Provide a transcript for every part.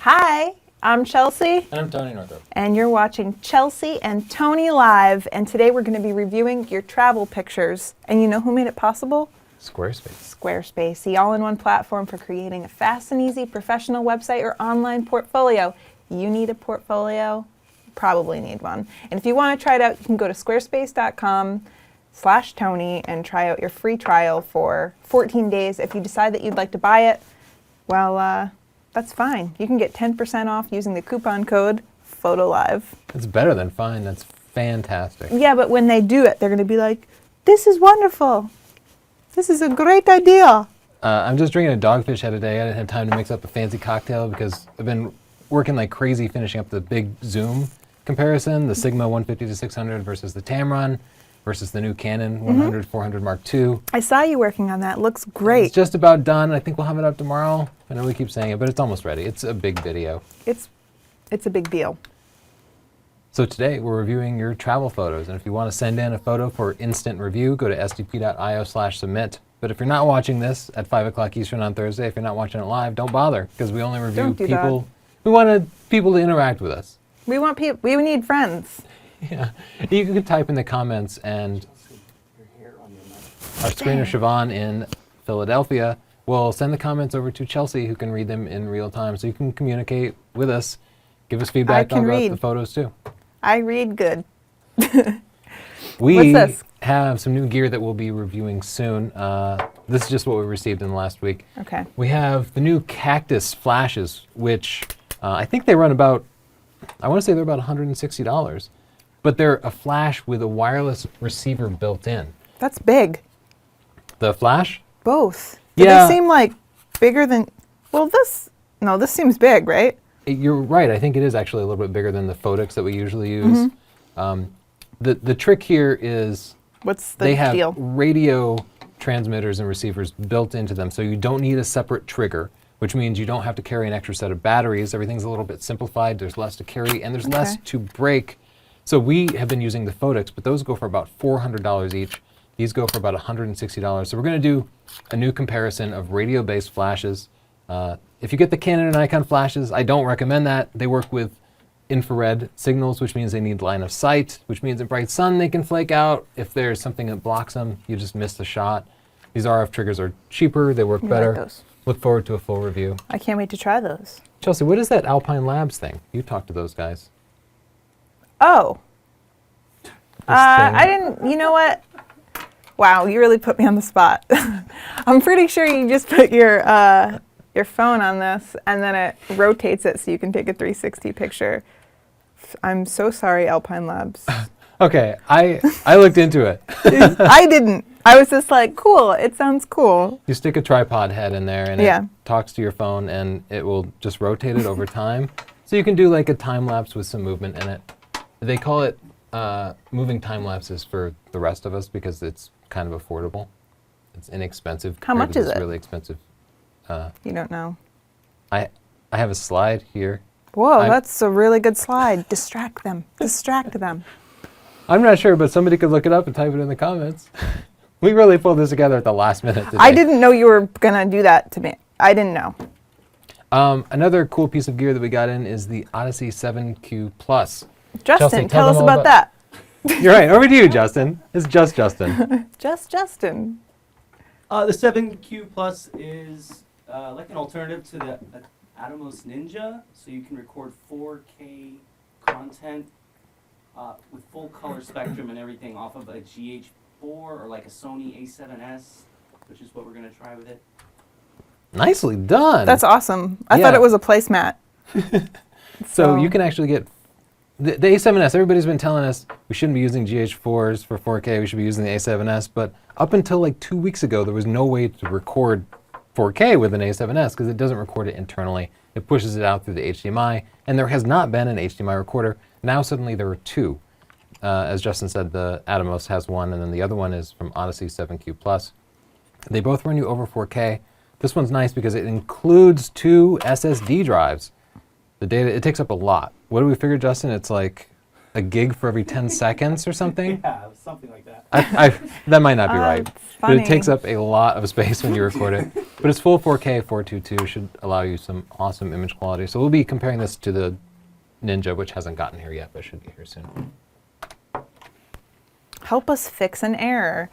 Hi, I'm Chelsea. And I'm Tony Northrop. And you're watching Chelsea and Tony Live. And today we're going to be reviewing your travel pictures. And you know who made it possible? Squarespace. Squarespace, the all-in-one platform for creating a fast and easy professional website or online portfolio. You need a portfolio? You probably need one. And if you want to try it out, you can go to squarespace.com/Tony and try out your free trial for 14 days. If you decide that you'd like to buy it, well, that's fine. You can get 10% off using the coupon code PHOTOLIVE. It's better than fine. That's fantastic. Yeah, but when they do it, they're going to be like, this is wonderful. This is a great idea. I'm just drinking a Dogfish Head today. I didn't have time to mix up a fancy cocktail because I've been working like crazy finishing up the big Zoom comparison, the Sigma 150-600 versus the Tamron versus the new Canon 100-400 Mark II. I saw you working on that. It looks great. It's just about done. I think we'll have it up tomorrow. I know we keep saying it, but it's almost ready. It's a big video. It's a big deal. So today we're reviewing your travel photos, and if you want to send in a photo for instant review, go to sdp.io/submit. But if you're not watching this at 5 o'clock Eastern on Thursday, if you're not watching it live, don't bother, because we only review people. We wanted people to interact with us. We want people. We need friends. Yeah, you can type in the comments, and our screener Siobhan in Philadelphia will send the comments over to Chelsea, who can read them in real time, so you can communicate with us. Give us feedback about the photos too. I read good. We What's this? have some new gear that we'll be reviewing soon. This is just what we received in the last week. Okay. We have the new Cactus flashes, which I think they run about, I want to say they're about $160, but they're a flash with a wireless receiver built in. That's big. The flash? Both. Yeah. They seem like bigger than, well, this seems big, right? You're right. I think it is actually a little bit bigger than the Photics that we usually use. The trick here is What's the they have deal? radio transmitters and receivers built into them, so you don't need a separate trigger, which means you don't have to carry an extra set of batteries. Everything's a little bit simplified. There's less to carry, and there's less to break. So we have been using the Photics, but those go for about $400 each. These go for about $160. So we're going to do a new comparison of radio-based flashes. If you get the Canon and Nikon flashes, I don't recommend that. They work with infrared signals, which means they need line of sight, which means in bright sun they can flake out. If there's something that blocks them, you just miss the shot. These RF triggers are cheaper. They work better. Like those. Look forward to a full review. I can't wait to try those. Chelsea, what is that Alpine Labs thing? You talked to those guys. Oh. I didn't, you know what? Wow, you really put me on the spot. I'm pretty sure you just put your phone on this and then it rotates it so you can take a 360 picture. I'm so sorry, Alpine Labs. Okay, I looked into it. I didn't. I was just like, cool, it sounds cool. You stick a tripod head in there and it talks to your phone and it will just rotate it over time. So you can do like a time lapse with some movement in it. They call it moving time lapses for the rest of us because it's kind of affordable. It's inexpensive. How much is it? It's really expensive. You don't know. I have a slide here. Whoa, that's a really good slide. Distract them. Distract them. I'm not sure, but somebody could look it up and type it in the comments. We really pulled this together at the last minute today. I didn't know you were going to do that to me. I didn't know. Another cool piece of gear that we got in is the Odyssey 7Q Plus. Justin, Chelsea, tell us about that. You're right. Over to you, Justin. It's just Justin. Just Justin. The 7Q Plus is like an alternative to the Atomos Ninja, so you can record 4K content with full color spectrum and everything off of a GH4 or like a Sony A7S, which is what we're going to try with it. Nicely done. That's awesome. I thought it was a placemat. So you can actually get the A7S. Everybody's been telling us we shouldn't be using GH4s for 4K. We should be using the A7S. But up until like 2 weeks ago, there was no way to record 4K with an A7S because it doesn't record it internally. It pushes it out through the HDMI, and there has not been an HDMI recorder. Now suddenly there are two. As Justin said, the Atomos has one, and then the other one is from Odyssey 7Q Plus. They both run you over 4K. This one's nice because it includes 2 SSD drives. The data, it takes up a lot. What do we figure, Justin? It's like a gig for every 10 seconds or something. Yeah, something like that. That might not be right. That's But it funny. takes up a lot of space when you record it. But it's full 4K 422, should allow you some awesome image quality. So we'll be comparing this to the Ninja, which hasn't gotten here yet, but should be here soon. Help us fix an error.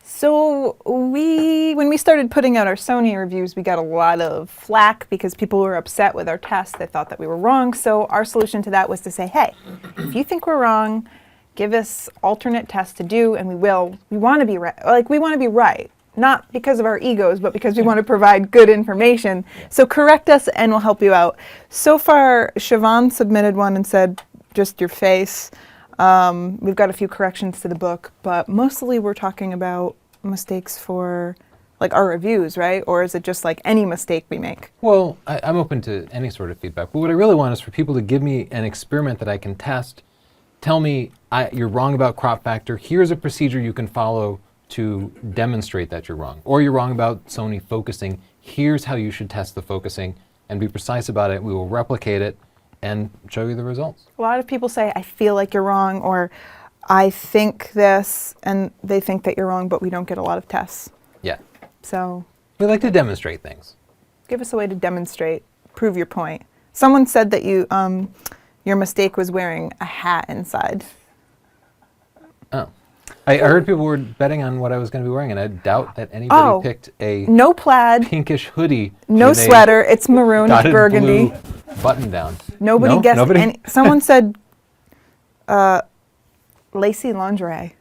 So when we started putting out our Sony reviews, we got a lot of flack because people were upset with our tests. They thought that we were wrong. So our solution to that was to say, hey, if you think we're wrong, give us alternate tests to do, and we will. We want to be right. Like, we want to be right, not because of our egos, but because we want to provide good information. So correct us, and we'll help you out. So far, Siobhan submitted one and said, just your face. We've got a few corrections to the book, but mostly we're talking about mistakes for like our reviews, right? Or is it just like any mistake we make? Well, I'm open to any sort of feedback, but what I really want is for people to give me an experiment that I can test. Tell me you're wrong about crop factor. Here's a procedure you can follow to demonstrate that you're wrong. Or you're wrong about Sony focusing. Here's how you should test the focusing and be precise about it. We will replicate it and show you the results. A lot of people say, I feel like you're wrong, or I think this, and they think that you're wrong, but we don't get a lot of tests. Yeah. So We like to demonstrate things. give us a way to demonstrate, prove your point. Someone said that your mistake was wearing a hat inside. Oh. I heard people were betting on what I was going to be wearing, and I doubt that anybody picked a No plaid, pinkish hoodie. no with a sweater, it's maroon, it's dotted burgundy. blue button down. Nobody No? guessed Nobody? any. Someone said lacy lingerie,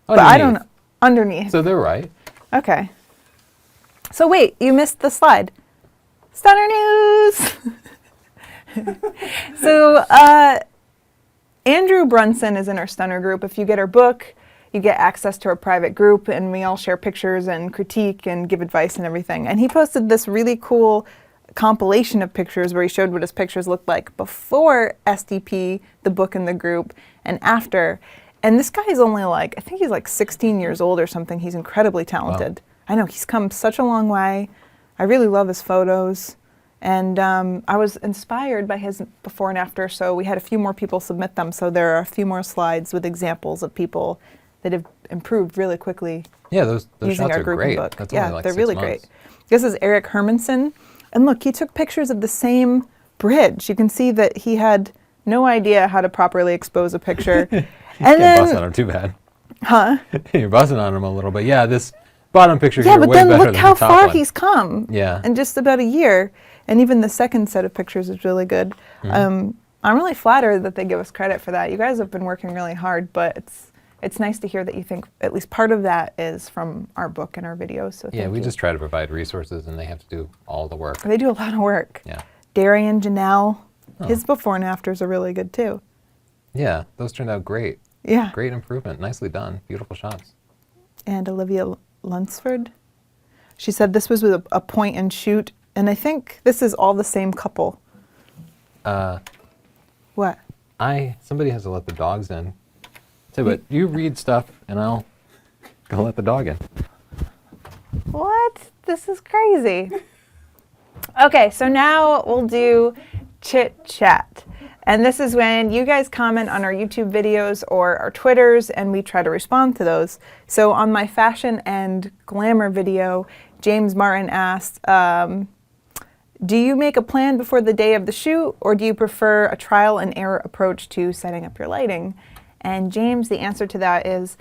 but I don't know. Underneath. So they're right. Okay. So wait, you missed the slide. Stunner news! So Andrew Brunson is in our Stunner group. If you get our book, you get access to our private group, and we all share pictures and critique and give advice and everything. And he posted this really cool compilation of pictures where he showed what his pictures looked like before SDP, the book in the group, and after. And this guy is only like, I think he's like 16 years old or something. He's incredibly talented. Wow. I know, he's come such a long way. I really love his photos. And I was inspired by his before and after, so we had a few more people submit them. So there are a few more slides with examples of people that have improved really quickly. Yeah, those using shots our are group great. book. That's Yeah, only like they're 6 really months. great. This is Eric Hermanson. And look, he took pictures of the same bridge. You can see that he had no idea how to properly expose a picture. And Can't bust on him too bad. Huh? You're busting on him a little bit. Yeah, this bottom picture Yeah, here but way then better look than how the top far one. he's come. Yeah. In just about a year. And even the second set of pictures is really good. I'm really flattered that they give us credit for that. You guys have been working really hard, but it's nice to hear that you think at least part of that is from our book and our videos. So Yeah, thank we you. just try to provide resources, and they have to do all the work. They do a lot of work. Yeah. Darian Janelle, Oh. his before and afters are really good too. Yeah, those turned out great. Yeah. Great improvement. Nicely done. Beautiful shots. And Olivia Lunsford. She said this was with a point and shoot, and I think this is all the same couple. What? Somebody has to let the dogs in. So, but you read stuff, and I'll go let the dog in. What? This is crazy. Okay, so now we'll do chit chat. And this is when you guys comment on our YouTube videos or our Twitters, and we try to respond to those. So on my fashion and glamour video, James Martin asked, do you make a plan before the day of the shoot, or do you prefer a trial and error approach to setting up your lighting? And James, the answer to that is,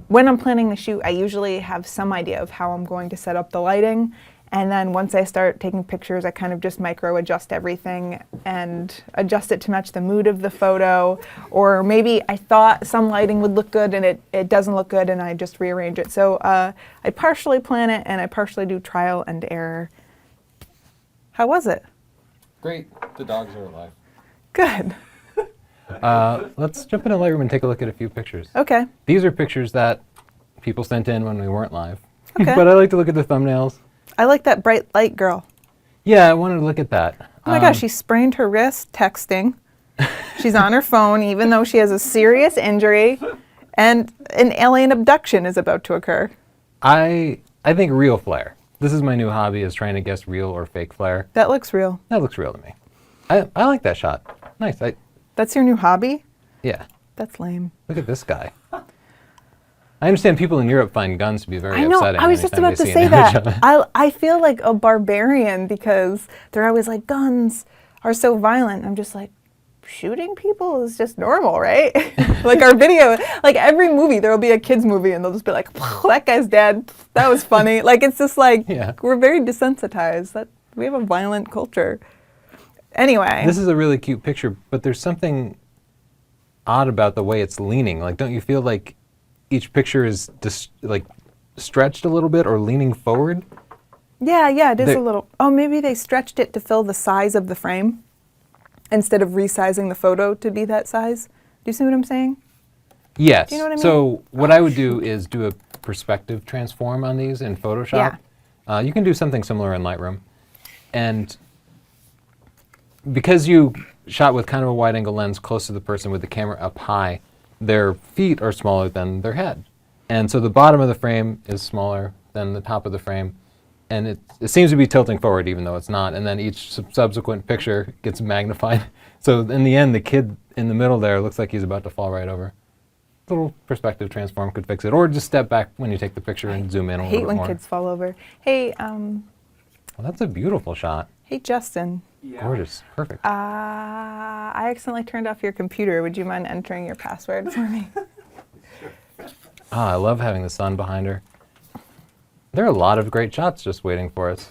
when I'm planning the shoot, I usually have some idea of how I'm going to set up the lighting. And then once I start taking pictures, I kind of just micro adjust everything and adjust it to match the mood of the photo. Or maybe I thought some lighting would look good and it doesn't look good, and I just rearrange it. So I partially plan it and I partially do trial and error. How was it? Great. The dogs are alive. Good. Let's jump into Lightroom and take a look at a few pictures. Okay. These are pictures that people sent in when we weren't live. Okay. But I like to look at the thumbnails. I like that bright light girl. Yeah, I wanted to look at that. Oh my gosh, she sprained her wrist texting. She's on her phone even though she has a serious injury, and an alien abduction is about to occur. I think real flare. This is my new hobby, is trying to guess real or fake flare. That looks real. That looks real to me. I like that shot. Nice. That's your new hobby? Yeah. That's lame. Look at this guy. I understand people in Europe find guns to be very I know. upsetting. I was just anytime about they to see say an image of that. it. I feel like a barbarian because they're always like, guns are so violent. I'm just like, shooting people is just normal, right? Like our video, like every movie, there will be a kids movie and they'll just be like, that guy's dead. That was funny. Like it's just like we're very desensitized. That we have a violent culture. Anyway, This is a really cute picture, but there's something odd about the way it's leaning. Like, don't you feel like each picture is like stretched a little bit or leaning forward? yeah, it is a little. Oh, maybe they stretched it to fill the size of the frame instead of resizing the photo to be that size. Do you see what I'm saying? Yes. Do you know what I mean? So what I would do is do a perspective transform on these in Photoshop. You can do something similar in Lightroom. And because you shot with kind of a wide angle lens close to the person with the camera up high, their feet are smaller than their head. And so the bottom of the frame is smaller than the top of the frame. And it seems to be tilting forward even though it's not. And then each subsequent picture gets magnified. So in the end, the kid in the middle there looks like he's about to fall right over. A little perspective transform could fix it. Or just step back when you take the picture and zoom in a I little hate bit when more. kids fall over. Hey, Well, that's a beautiful shot. hey, Justin. Yeah. Gorgeous. Perfect. I accidentally turned off your computer. Would you mind entering your password for me? I love having the sun behind her. There are a lot of great shots just waiting for us.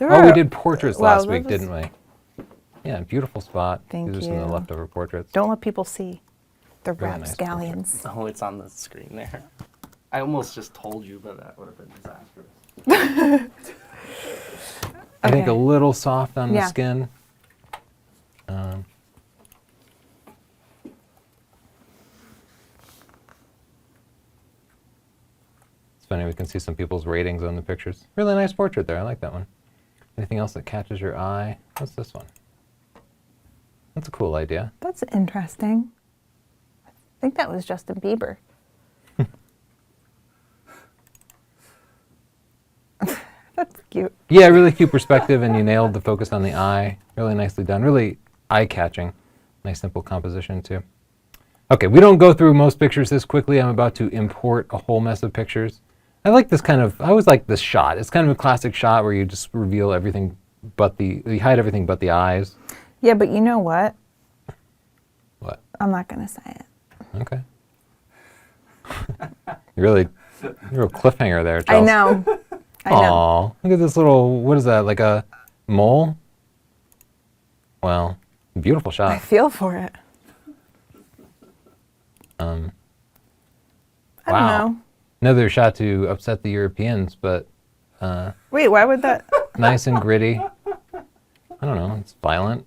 We did portraits Wow, last week, that was- didn't we? Yeah, beautiful spot. Thank These are some of the you. leftover portraits. Don't let people see the Very nice rapscallions. Oh, it's on the screen there. I almost just told you, but that would have been disastrous. I think Okay. a little soft on the Yeah. skin. It's funny, we can see some people's ratings on the pictures. Really nice portrait there. I like that one. Anything else that catches your eye? What's this one? That's a cool idea. That's interesting. I think that was Justin Bieber. That's cute. Yeah, really cute perspective, and you nailed the focus on the eye. Really nicely done. Really eye-catching. Nice, simple composition, too. Okay, we don't go through most pictures this quickly. I'm about to import a whole mess of pictures. I like this kind of, I always like this shot. It's kind of a classic shot where you just reveal everything but you hide everything but the eyes. Yeah, but you know what? What? I'm not going to say it. Okay. You're a real cliffhanger there, I Chelsea. know. I know. Aw, look at this little, what is that, like a mole? Well, beautiful I shot. feel for it. Um, I wow. don't know. Another shot to upset the Europeans, but Wait, why would that? nice and gritty. I don't know, it's violent.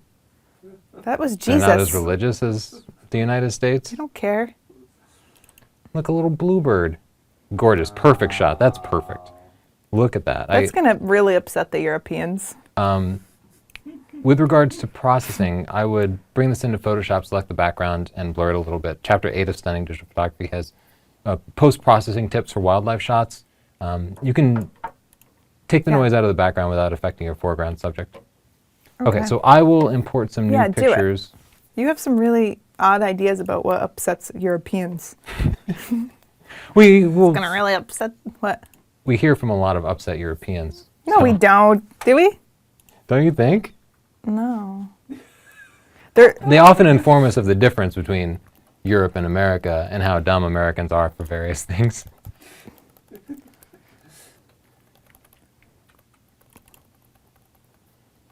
That was They're Jesus. not as religious as the United States. I don't care. Look, a little bluebird. Gorgeous, perfect shot. That's perfect. Look at that. That's going to really upset the Europeans. With regards to processing, I would bring this into Photoshop, select the background, and blur it a little bit. Chapter 8 of Stunning Digital Photography has post-processing tips for wildlife shots. You can take the noise out of the background without affecting your foreground subject. Okay, so I will import some new Yeah, do it. pictures. You have some really odd ideas about what upsets Europeans. We will. It's going to really upset what? We hear from a lot of upset Europeans. No, we don't. Do we? Don't you think? No. They're, They often inform us of the difference between Europe and America and how dumb Americans are for various things.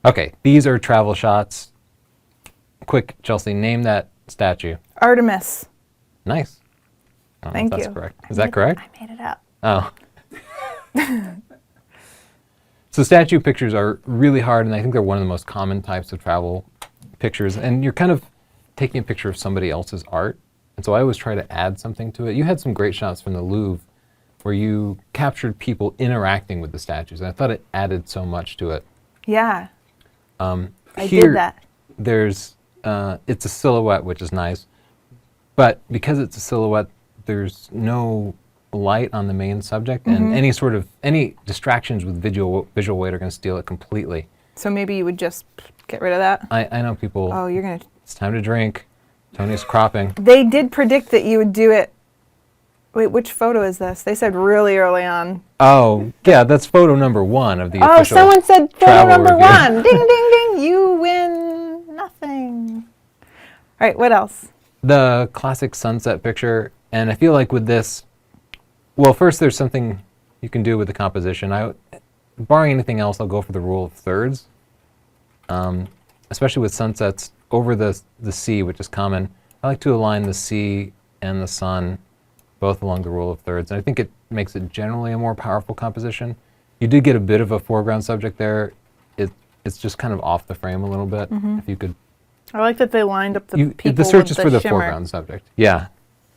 Okay, these are travel shots. Quick, Chelsea, name that statue. Artemis. Nice. I don't know if Thank that's you. correct. Is that correct? I made it up. Oh. So statue pictures are really hard, and I think they're one of the most common types of travel pictures. And you're kind of taking a picture of somebody else's art. And so I always try to add something to it. You had some great shots from the Louvre where you captured people interacting with the statues. And I thought it added so much to it. Yeah. I Here, did that. There's, it's a silhouette, which is nice. But because it's a silhouette, there's no light on the main subject, and any distractions with visual weight are going to steal it completely. So maybe you would just get rid of that? I know people. Oh, you're going to... It's time to drink. Tony's cropping. They did predict that you would do it. Wait, which photo is this? They said really early on. Oh, yeah, that's photo number 1 of the Oh, official someone said photo travel number review. 1. Ding, ding, ding. You win nothing. All right, what else? The classic sunset picture, and I feel like with this, well, first there's something you can do with the composition. Barring anything else, I'll go for the rule of thirds, especially with sunsets over the sea, which is common. I like to align the sea and the sun both along the rule of thirds, and I think it makes it generally a more powerful composition. You did get a bit of a foreground subject there. It's just kind of off the frame a little bit. If you could, I like that they lined up the people the search with is the for the shimmer. foreground subject. Yeah.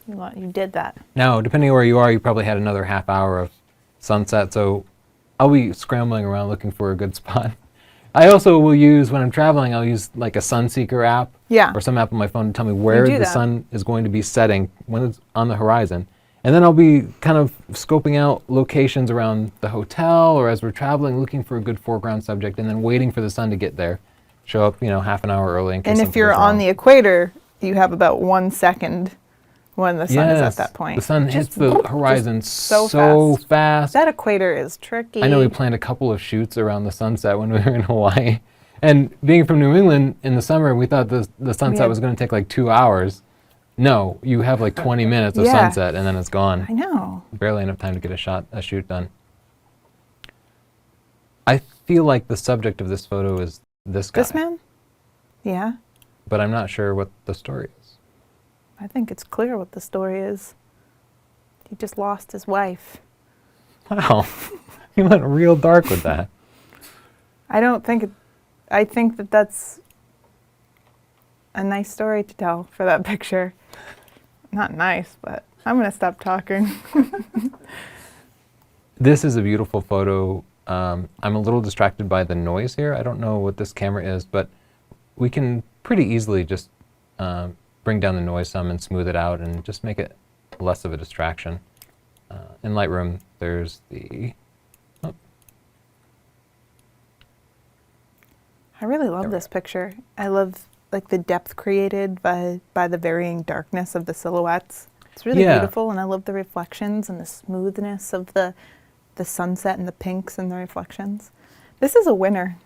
You did that. Now, depending on where you are, you probably had another half hour of sunset, so I'll be scrambling around looking for a good spot. I also will use, when I'm traveling, I'll use like a Sunseeker app Yeah. or some app on my phone to tell me where do the that. sun is going to be setting when it's on the horizon. And then I'll be kind of scoping out locations around the hotel or as we're traveling, looking for a good foreground subject and then waiting for the sun to get there. Show up, half an hour early in case And if something you're goes on wrong. the equator, you have about 1 second when the sun is at that point. The sun hits Just the whoop, horizon just so fast. That equator is tricky. I know we planned a couple of shoots around the sunset when we were in Hawaii. And being from New England in the summer, we thought the sunset had- was going to take like 2 hours. No, you have like 20 minutes of Yeah. sunset and then it's gone. I know. Barely enough time to get a shoot done. I feel like the subject of this photo is this guy. This man? Yeah. But I'm not sure what the story is. I think it's clear what the story is. He just lost his wife. Wow. You went real dark with that. I think that that's a nice story to tell for that picture. Not nice, but I'm going to stop talking. This is a beautiful photo. I'm a little distracted by the noise here. I don't know what this camera is, but we can pretty easily just bring down the noise some and smooth it out and just make it less of a distraction. In Lightroom, there's the... Oh, I really love There we this picture. I love like the depth created by the varying darkness of the silhouettes. It's really Yeah. beautiful, and I love the reflections and the smoothness of the sunset and the pinks and the reflections. This is a winner.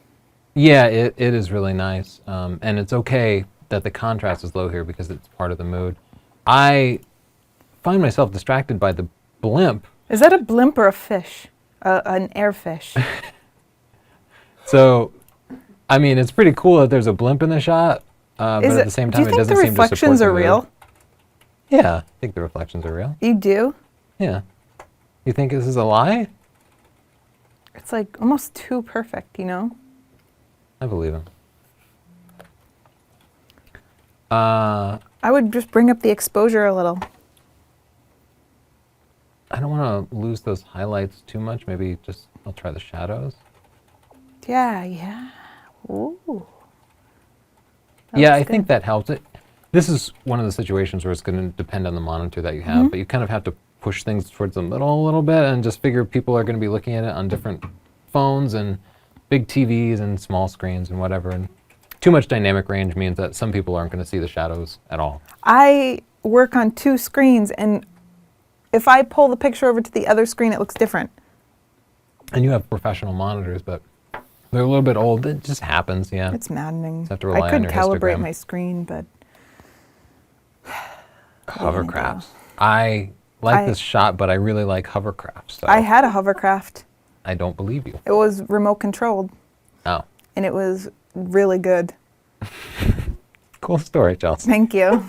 yeah, it is really nice. And it's okay that the contrast is low here because it's part of the mood. I find myself distracted by the blimp. Is that a blimp or a fish? An airfish? So, I mean, it's pretty cool that there's a blimp in the shot, but at the same time, do it you think doesn't the seem to support reflections the are mood. real? Yeah, I think the reflections are real. You do? Yeah. You think this is a lie? It's like almost too perfect, I believe him. I I would just bring up the exposure a little. don't want to lose those highlights too much. Maybe just I'll try the shadows. Yeah. Ooh. That Yeah, I looks think good. that helps. This is one of the situations where it's going to depend on the monitor that you have, but you kind of have to push things towards the middle a little bit and just figure people are going to be looking at it on different phones and big TVs and small screens and whatever. And too much dynamic range means that some people aren't going to see the shadows at all. I work on 2 screens, and if I pull the picture over to the other screen, it looks different. And you have professional monitors, but they're a little bit old. It just happens, yeah. It's maddening. Just have to rely I on could your calibrate histogram. my screen, but Hovercrafts. I like I- this shot, but I really like hovercrafts. So I had a hovercraft. I don't believe you. It was remote controlled, Oh, and it was really good. cool story, Chelsea. Thank you.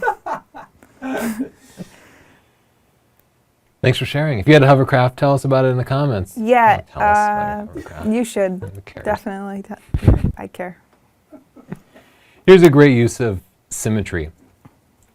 Thanks for sharing. If you had a hovercraft, tell us about it in the comments. Yeah, Tell us about your hovercraft. you should Who cares? definitely. I care. Here's a great use of symmetry.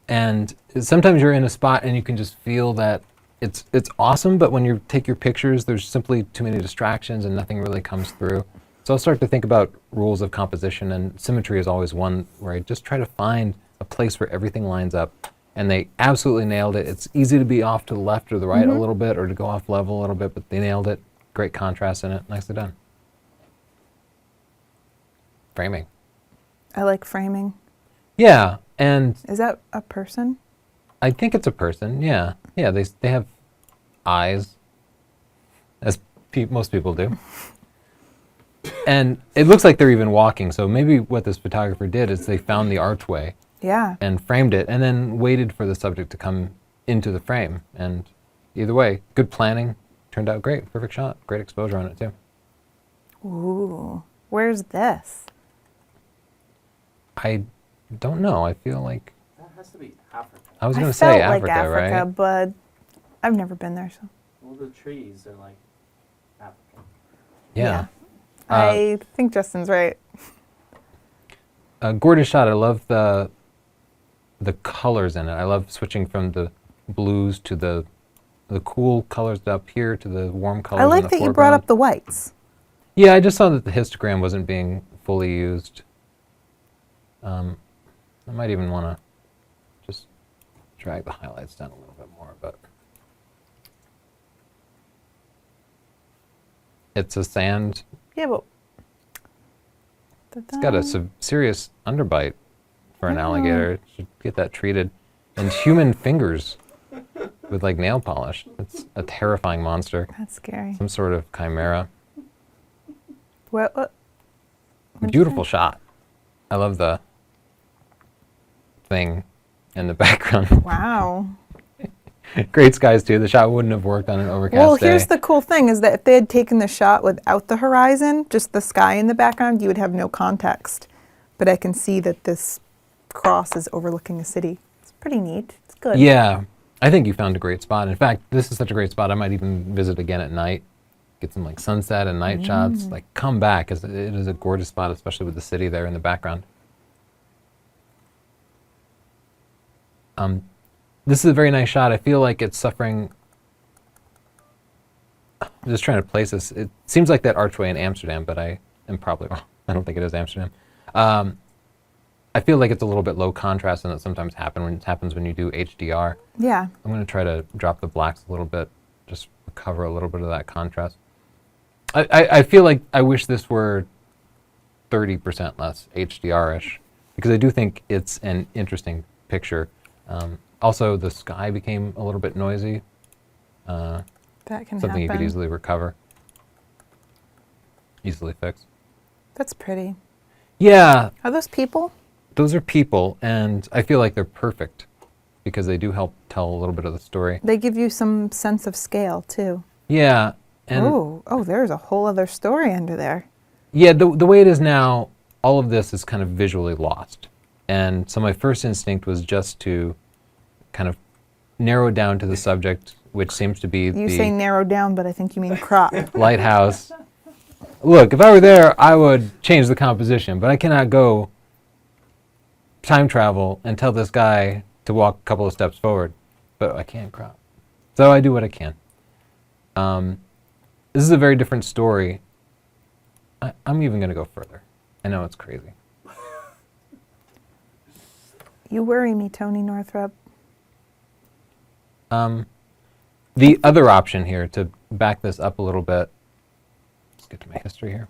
And sometimes you're in a spot and you can just feel that it's awesome, but when you take your pictures, there's simply too many distractions and nothing really comes through. So I'll start to think about rules of composition, and symmetry is always one where I just try to find a place where everything lines up. And they absolutely nailed it. It's easy to be off to the left or the right a little bit, or to go off level a little bit, but they nailed it. Great contrast in it. Nicely done. Framing. I like framing. Yeah, And Is that a person? I think it's a person. Yeah, yeah. They have eyes, as most people do. And it looks like they're even walking. So maybe what this photographer did is they found the archway Yeah. and framed it, and then waited for the subject to come into the frame. And either way, good planning, turned out great. Perfect shot, great exposure on it too. Ooh. Where's this? I don't know. I feel like That has to be Africa. I was I going to felt say like Africa, Africa, right? but I've never been there, so. All the trees are like African. Yeah. I think Justin's right. Gorgeous shot. I love the colors in it. I love switching from the blues to the cool colors up here to the warm colors I in like the that you foreground. brought up the whites. Yeah, I just saw that the histogram wasn't being fully used. I might even want to just drag the highlights down a little bit more, but it's a sand. Yeah, but It's got a serious underbite for an alligator. It should get that treated. And human fingers with like nail polish. It's a terrifying monster. That's scary. Some sort of chimera. What? Beautiful shot. I love the thing in the background. Wow. Great skies too. The shot wouldn't have worked on an overcast Well, day. here's the cool thing is that if they had taken the shot without the horizon, just the sky in the background, you would have no context. But I can see that this cross is overlooking a city. It's pretty neat. It's good. Yeah, I think you found a great spot. In fact, this is such a great spot. I might even visit again at night, get some like sunset and night shots. Like come back, 'cause it is a gorgeous spot, especially with the city there in the background. This is a very nice shot. I feel like it's suffering. I'm just trying to place this. It seems like that archway in Amsterdam, but I am probably wrong. I don't think it is Amsterdam. I feel like it's a little bit low contrast, and it sometimes happens when you do HDR. Yeah. I'm going to try to drop the blacks a little bit, just recover a little bit of that contrast. I feel like I wish this were 30% less HDR-ish, because I do think it's an interesting picture. Also, the sky became a little bit noisy. That can Something you could happen. easily recover, easily fix. That's pretty. Yeah, Are those people? those are people, and I feel like they're perfect because they do help tell a little bit of the story. They give you some sense of scale, too. Yeah, and Oh, there's a whole other story under there. yeah, the way it is now, all of this is kind of visually lost. And so my first instinct was just to kind of narrow down to the subject, which seems to be You the say narrow down, but I think you mean crop. lighthouse. Look, if I were there, I would change the composition, but I cannot go time travel and tell this guy to walk a couple of steps forward, but I can crop. So I do what I can. This is a very different story. I'm even going to go further. I know it's crazy. You worry me, Tony Northrup. The other option here, to back this up a little bit, let's get to my history here,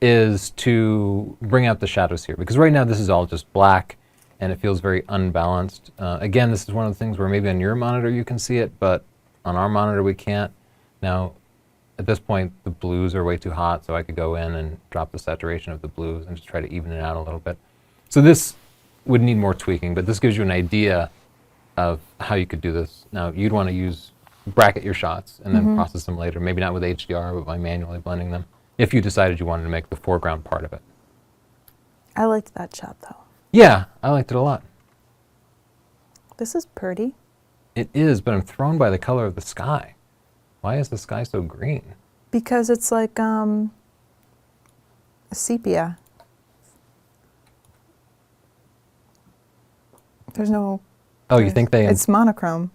is to bring out the shadows here. Because right now this is all just black, and it feels very unbalanced. Again, this is one of the things where maybe on your monitor you can see it, but on our monitor we can't. Now, at this point, the blues are way too hot, so I could go in and drop the saturation of the blues and just try to even it out a little bit. So this would need more tweaking, but this gives you an idea of how you could do this. Now, you'd want to bracket your shots and then process them later, maybe not with HDR, but by manually blending them, if you decided you wanted to make the foreground part of it. I liked that shot, though. Yeah, I liked it a lot. This is pretty. It is, but I'm thrown by the color of the sky. Why is the sky so green? Because it's like a sepia. There's no... Oh, you think they... It's monochrome.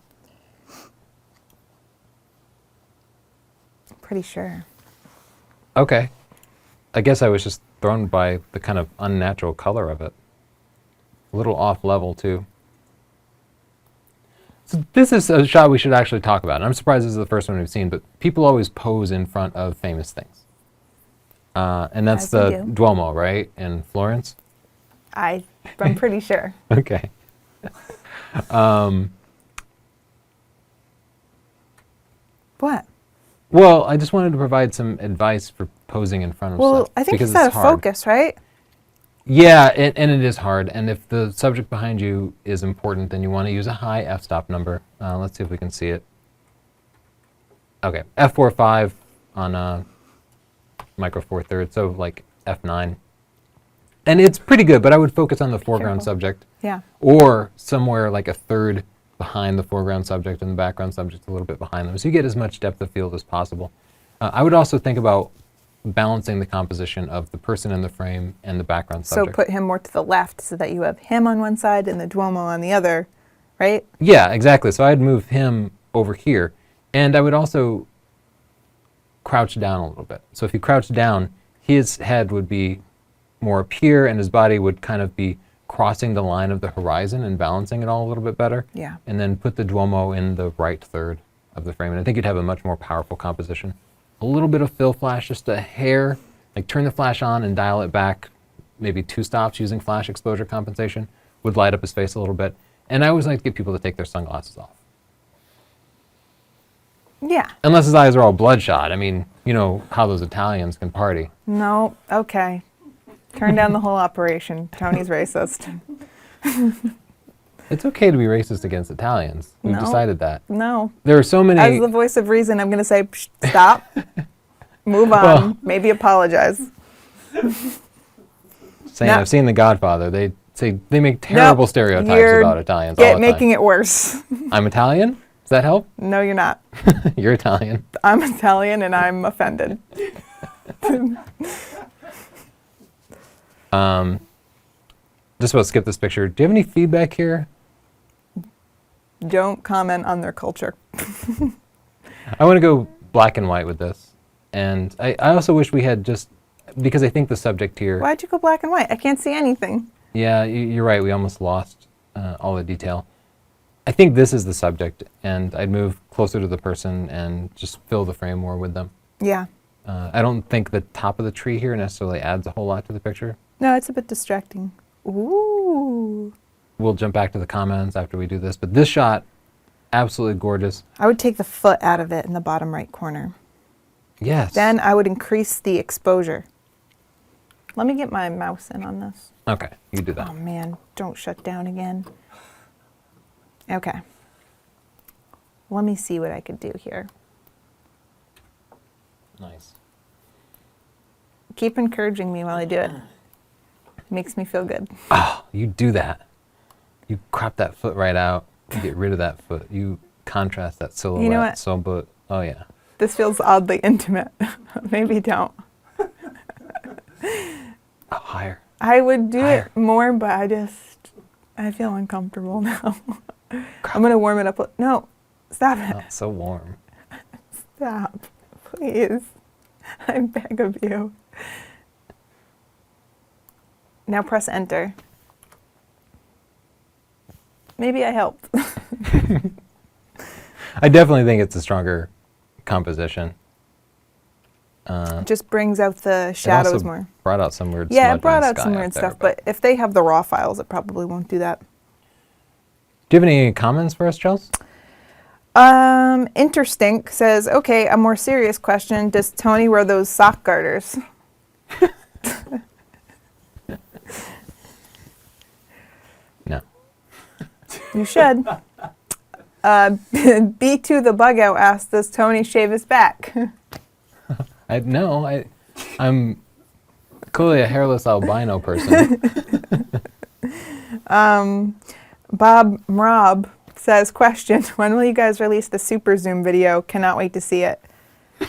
Pretty sure. Okay. I guess I was just thrown by the kind of unnatural color of it. A little off level, too. So this is a shot we should actually talk about. And I'm surprised this is the first one we've seen, but people always pose in front of famous things. And that's As they the do. Duomo, right, in Florence? I'm pretty sure. Okay. What? Well, I just wanted to provide some advice for posing in front of Well, stuff. I think because it's out it's of hard. focus, right? Yeah, and it is hard. And if the subject behind you is important, then you want to use a high f-stop number. Let's see if we can see it. Okay, f4.5 on micro four thirds, so like f9. And it's pretty good, but I would focus on the foreground Careful. subject. Yeah. Or somewhere like a third behind the foreground subject and the background subject a little bit behind them. So you get as much depth of field as possible. I would also think about balancing the composition of the person in the frame and the background So subject. put him more to the left so that you have him on one side and the Duomo on the other, right? Yeah, exactly. So I'd move him over here. And I would also crouch down a little bit. So if you crouch down, his head would be more up here and his body would kind of be crossing the line of the horizon and balancing it all a little bit better. Yeah. And then put the Duomo in the right third of the frame. And I think you'd have a much more powerful composition. A little bit of fill flash, just a hair, like turn the flash on and dial it back maybe 2 stops using flash exposure compensation would light up his face a little bit. And I always like to get people to take their sunglasses off. Yeah. Unless his eyes are all bloodshot. I mean, you know how those Italians can party. No. Okay. Turn down the whole operation. Tony's racist. It's okay to be racist against Italians. We've No. decided that. No. There are so many. As the voice of reason, I'm going to say, Psh, stop, move on, Well- maybe apologize. saying No. I've seen The Godfather. They say they make terrible Nope, stereotypes you're about Italians all the time. making it worse. I'm Italian? Does that help? No, you're not. You're Italian. I'm Italian and I'm offended. Just about to skip this picture. Do you have any feedback here? Don't comment on their culture. I want to go black and white with this. And I also wish we had just, because I think the subject here. Why'd you go black and white? I can't see anything. Yeah, you're right. We almost lost all the detail. I think this is the subject, and I'd move closer to the person and just fill the frame more with them. Yeah. I don't think the top of the tree here necessarily adds a whole lot to the picture. No, it's a bit distracting. Ooh. We'll jump back to the comments after we do this, but this shot, absolutely gorgeous. I would take the foot out of it in the bottom right corner. Yes. Then I would increase the exposure. Let me get my mouse in on this. Okay, you do that. Oh man, don't shut down again. Okay. Let me see what I could do here. Nice. Keep encouraging me while I do it. Makes me feel good. Oh, you do that. You crop that foot right out. You get rid of that foot. You contrast that silhouette. You know what? So, but oh yeah. This feels oddly intimate. Maybe don't. Oh, higher. I would do Higher. it more, but I feel uncomfortable now. I'm going to warm it up. No, stop it. Oh, so warm. Stop. Please. I beg of you. Now press enter. Maybe I helped. I definitely think it's a stronger composition. It just brings out the It shadows also more. brought out some weird Yeah, smudge it brought in the out sky some up weird there, stuff, but if they have the raw files, it probably won't do that. Do you have any comments for us, Chels? Interstink says, okay, a more serious question. Does Tony wear those sock garters? No. You should. B2 the bug out asked, does Tony shave his back? I'm clearly a hairless albino person. Bob Mrob says, question, when will you guys release the super zoom video? Cannot wait to see it.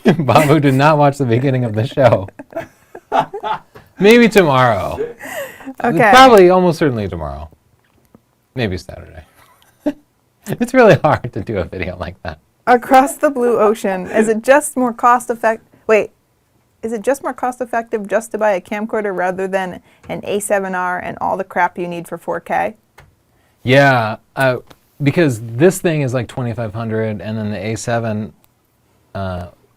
Babu did not watch the beginning of the show. Maybe tomorrow. Okay. Probably, almost certainly tomorrow. Maybe Saturday. It's really hard to do a video like that. Across the blue ocean, is it just more cost effective? Wait, is it just more cost effective just to buy a camcorder rather than an A7R and all the crap you need for 4K? Yeah, because this thing is like 2,500, and then the A7,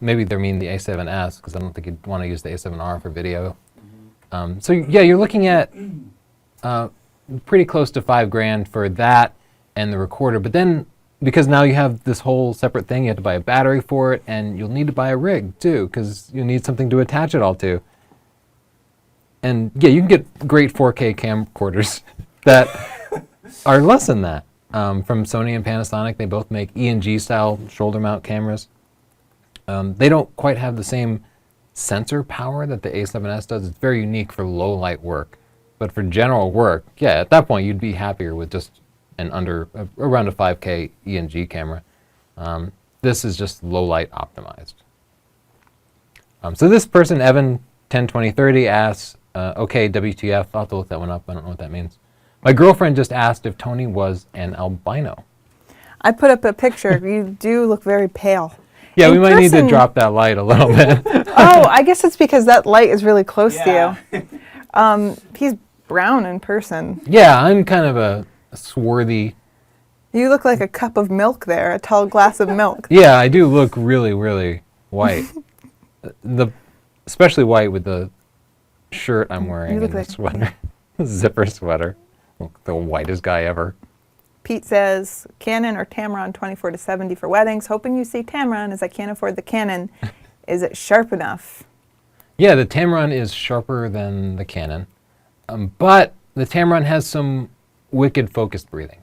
maybe they mean the A7S, because I don't think you'd want to use the A7R for video. So yeah, you're looking at pretty close to $5,000 for that and the recorder. But then, because now you have this whole separate thing, you have to buy a battery for it, and you'll need to buy a rig too, because you need something to attach it all to. And yeah, you can get great 4K camcorders that are less than that. From Sony and Panasonic, they both make E&G style shoulder mount cameras. They don't quite have the same sensor power that the A7S does. It's very unique for low light work. But for general work, yeah, at that point you'd be happier with just around a 5K E&G camera. This is just low light optimized. So this person, Evan 102030, asks, okay, WTF, I'll have to look that one up. I don't know what that means. My girlfriend just asked if Tony was an albino. I put up a picture. You do look very pale. Yeah, In we might need to person- drop that light a little bit. Oh, I guess it's because that light is really close to you. He's brown in person. Yeah, I'm kind of a swarthy. You look like a cup of milk there, a tall glass of milk. Yeah, I do look really, really white. Especially white with the shirt I'm wearing look and the like- sweater. Zipper sweater. Look, the whitest guy ever. Pete says, Canon or Tamron 24-70 for weddings. Hoping you see Tamron as I can't afford the Canon. Is it sharp enough? Yeah, the Tamron is sharper than the Canon. But the Tamron has some wicked focused breathing.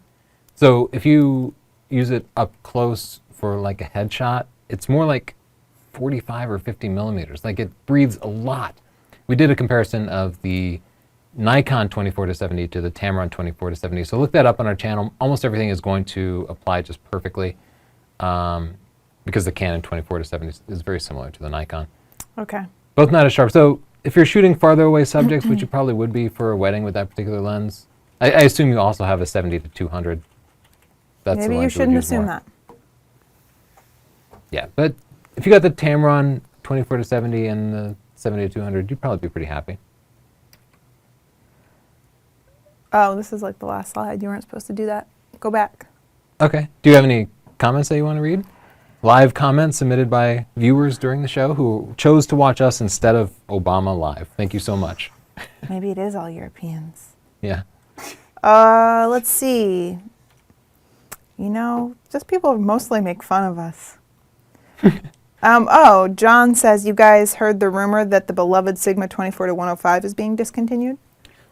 So if you use it up close for like a headshot, it's more like 45 or 50 millimeters. Like it breathes a lot. We did a comparison of the Nikon 24-70 to the Tamron 24-70. So look that up on our channel. Almost everything is going to apply just perfectly because the Canon 24-70 is very similar to the Nikon. Okay. Both not as sharp. So if you're shooting farther away subjects, which you probably would be for a wedding with that particular lens, I assume you also have a 70-200. That's the Maybe you lens would shouldn't use assume more. that. Yeah, but if you got the Tamron 24-70 and the 70-200, you'd probably be pretty happy. Oh, this is like the last slide. You weren't supposed to do that. Go back. Okay. Do you have any comments that you want to read? Live comments submitted by viewers during the show who chose to watch us instead of Obama live. Thank you so much. Maybe it is all Europeans. Yeah. Let's see. You know, just people mostly make fun of us. John says, you guys heard the rumor that the beloved Sigma 24-105 is being discontinued?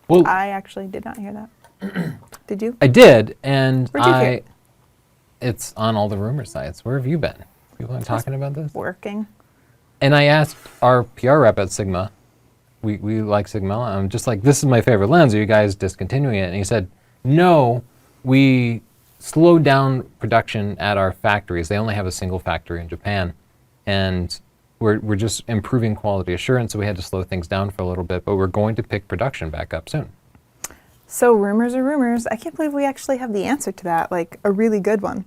Well, I actually did not hear that. Did you? I did, and Where'd you hear it? It's on all the rumor sites. Where have you been? People aren't talking about this? Working. And I asked our PR rep at Sigma, we like Sigma, I'm just like, this is my favorite lens, are you guys discontinuing it? And he said, no, we slowed down production at our factories. They only have a single factory in Japan. And we're just improving quality assurance, so we had to slow things down for a little bit, but we're going to pick production back up soon. So rumors are rumors. I can't believe we actually have the answer to that, like a really good one.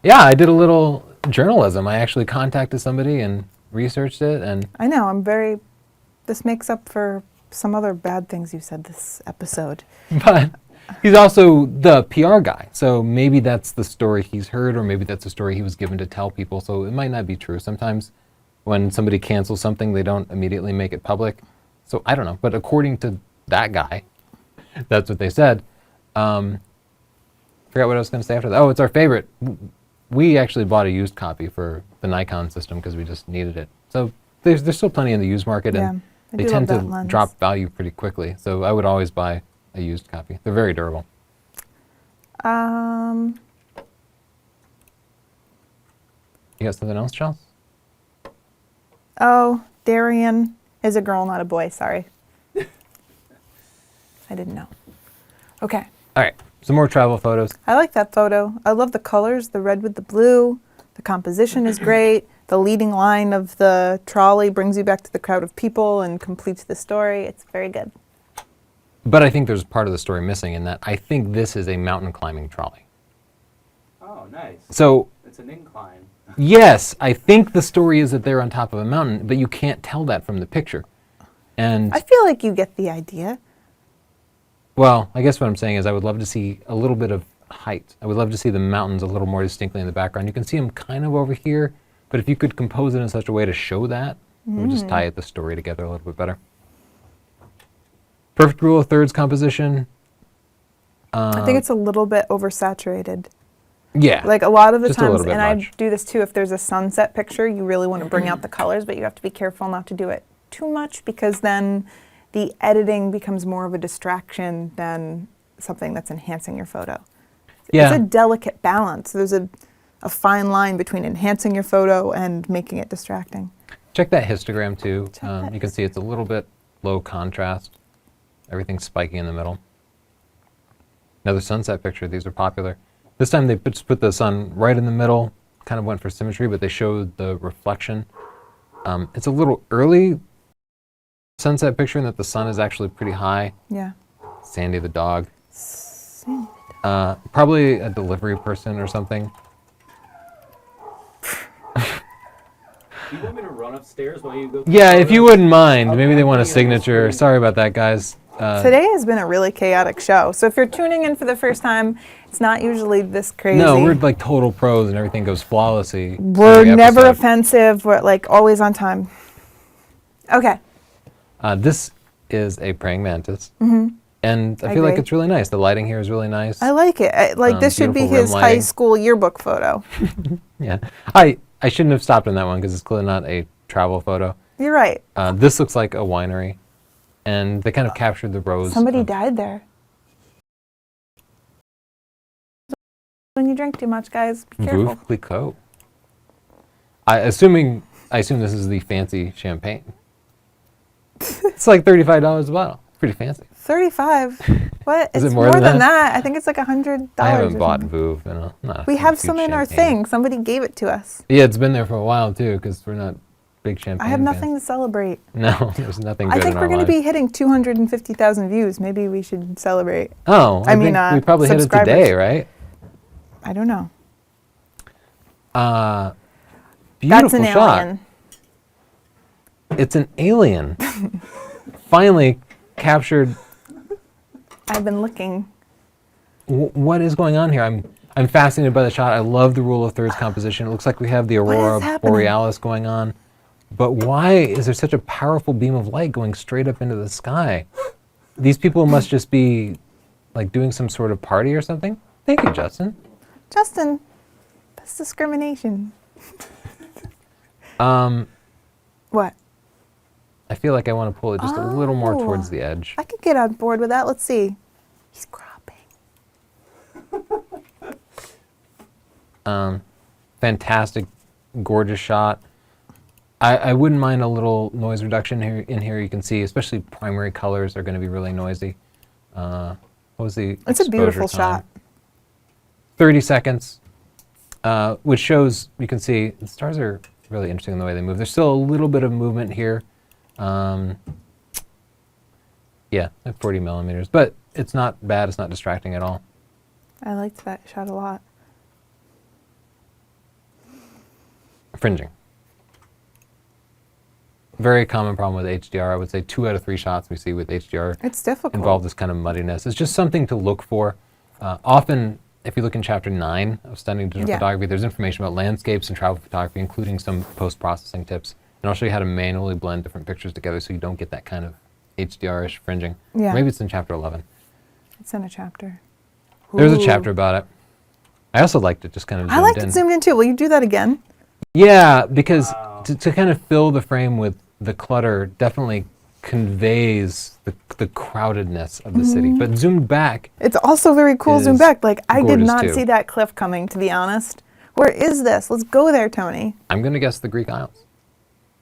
Yeah, I did a little journalism. I actually contacted somebody and researched it, and I know, this makes up for some other bad things you said this episode. but he's also the PR guy, so maybe that's the story he's heard, or maybe that's the story he was given to tell people, so it might not be true. Sometimes when somebody cancels something, they don't immediately make it public. So I don't know, but according to that guy, that's what they said. Forgot what I was going to say after that. Oh, it's our favorite. We actually bought a used copy for the Nikon system because we just needed it. So there's still plenty in the used market, and I they do tend love to that lens. drop value pretty quickly. So I would always buy a used copy. They're very durable. Um, You got something else, Charles? oh, Darian is a girl, not a boy, sorry. I didn't know. Okay. All right, some more travel photos. I like that photo. I love the colors, the red with the blue. The composition is great. The leading line of the trolley brings you back to the crowd of people and completes the story. It's very good. But I think there's part of the story missing in that I think this is a mountain climbing trolley. Oh, nice. So It's an incline. yes, I think the story is that they're on top of a mountain, but you can't tell that from the picture. And I feel like you get the idea. well, I guess what I'm saying is I would love to see a little bit of height. I would love to see the mountains a little more distinctly in the background. You can see them kind of over here, but if you could compose it in such a way to show that, it would just tie the story together a little bit better. Perfect rule of thirds composition. I think it's a little bit oversaturated. Yeah. Like a lot of the Just a little times, bit and much. I do this too, if there's a sunset picture, you really want to bring out the colors, but you have to be careful not to do it too much because then the editing becomes more of a distraction than something that's enhancing your photo. Yeah. It's a delicate balance. There's a fine line between enhancing your photo and making it distracting. Check that histogram too. Check that You can see it's a little bit low contrast. Everything's spiky in the middle. Another sunset picture. These are popular. This time they just put the sun right in the middle. Kind of went for symmetry, but they showed the reflection. It's a little early sunset picture in that the sun is actually pretty high. Yeah. Sandy the dog. Sandy. Probably a delivery person or something. Do you want me to run upstairs while you go? Yeah, if you wouldn't mind. Okay, Maybe they I'm want a putting it on the signature. screen. Sorry about that, guys. Today has been a really chaotic show. So if you're tuning in for the first time, it's not usually this crazy. No, we're like total pros and everything goes flawlessly. We're every never episode. offensive. We're like always on time. Okay. This is a praying mantis. Mm-hmm. And I feel like agree. it's really nice. The lighting here is really nice. I like it. This should be Beautiful his rim high lighting. school yearbook photo. Yeah. I shouldn't have stopped on that one because it's clearly not a travel photo. You're right. This looks like a winery. And they kind of captured the rows. Somebody of- died there. When you drink too much, guys, be careful. Veuve Clicquot. I assume this is the fancy champagne. It's like $35 a bottle. Pretty fancy. 35. What? Is It's it more than than that? that. I think it's like $100. I haven't or bought something. Veuve in a not We a have huge some in our champagne. thing. Somebody gave it to us. Yeah, it's been there for a while too because we're not big champagne I have fans. nothing to celebrate. No, there's nothing good I think in we're our going to lives. be hitting 250,000 views. Maybe we should celebrate. Oh, I mean, think we probably hit it subscribers. today, right? I don't know. Beautiful That's an shot. alien. It's an alien. Finally captured. I've been looking. What is going on here? I'm fascinated by the shot. I love the rule of thirds composition. It looks like we have the aurora happening? borealis going on. But why is there such a powerful beam of light going straight up into the sky? These people must just be like doing some sort of party or something. Thank you, Justin. Justin, that's discrimination. What? I feel like I want to pull it just a little more Oh. towards the edge. I could get on board with that. Let's see. He's cropping. Fantastic, gorgeous shot. I wouldn't mind a little noise reduction here. In here, you can see, especially primary colors are going to be really noisy. What was the It's a exposure beautiful time? shot. 30 seconds, which shows, you can see, the stars are really interesting in the way they move. There's still a little bit of movement here. Yeah, at 40 millimeters, but it's not bad. It's not distracting at all. I liked that shot a lot. Fringing. Very common problem with HDR. I would say 2 out of 3 shots we see with HDR It's difficult. involve this kind of muddiness. It's just something to look for. Often, if you look in Chapter 9 of Stunning Digital Yeah. Photography, there's information about landscapes and travel photography, including some post-processing tips. And I'll show you how to manually blend different pictures together so you don't get that kind of HDR-ish fringing. Yeah. Maybe it's in Chapter 11. It's in a chapter. There's a Ooh. chapter about it. I also liked it just kind of I zoomed liked in. it zoomed in too. Will you do that again? Yeah, because Wow. to kind of fill the frame with the clutter definitely conveys the crowdedness of the city. But zoomed back, It's also very cool zoomed Is back. Like, I did gorgeous, not too. see that cliff coming, to be honest. Where is this? Let's go there, Tony. I'm going to guess the Greek Isles.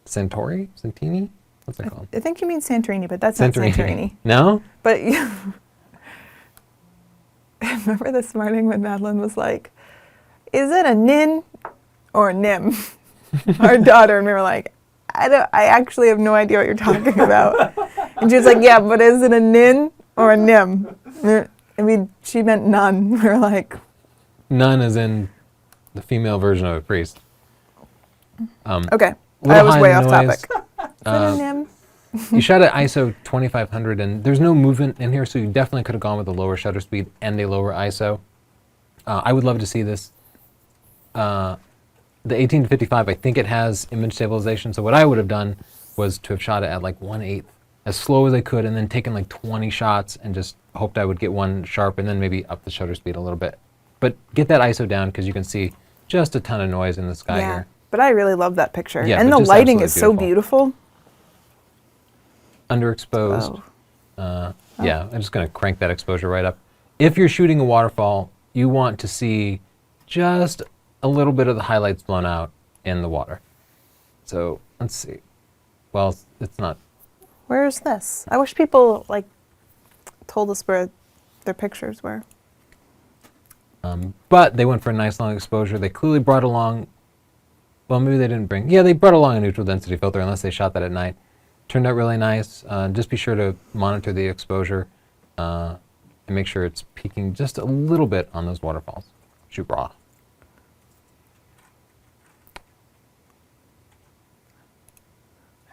Centauri? Centini? What's that called? I think you mean Santorini, but that's not Santorini. No? But remember this morning when Madeline was like, is it a nin or a nim? Our daughter, and we were like, I actually have no idea what you're talking about. And she was like, yeah, but is it a nin or a nim? I mean, she meant none. We were like, None as in the female version of a priest. okay, Little I was high way in off noise. topic. Is it a nim? You shot at ISO 2500 and there's no movement in here, so you definitely could have gone with a lower shutter speed and a lower ISO. I would love to see this. The 18-55, I think it has image stabilization, so what I would have done was to have shot it at like 1/8 as slow as I could, and then taken like 20 shots and just hoped I would get one sharp, and then maybe up the shutter speed a little bit. But get that ISO down because you can see just a ton of noise in the sky Yeah. here. But I really love that picture. Yeah, and but the just lighting absolutely is so beautiful. Underexposed. Oh. Yeah, I'm just going to crank that exposure right up. If you're shooting a waterfall, you want to see just a little bit of the highlights blown out in the water. So let's see. Well, it's not. Where is this? I wish people like told us where their pictures were. But they went for a nice long exposure. They clearly brought along, well, maybe they didn't bring, yeah, they brought along a neutral density filter unless they shot that at night. Turned out really nice. Just be sure to monitor the exposure and make sure it's peaking just a little bit on those waterfalls. Shoot raw.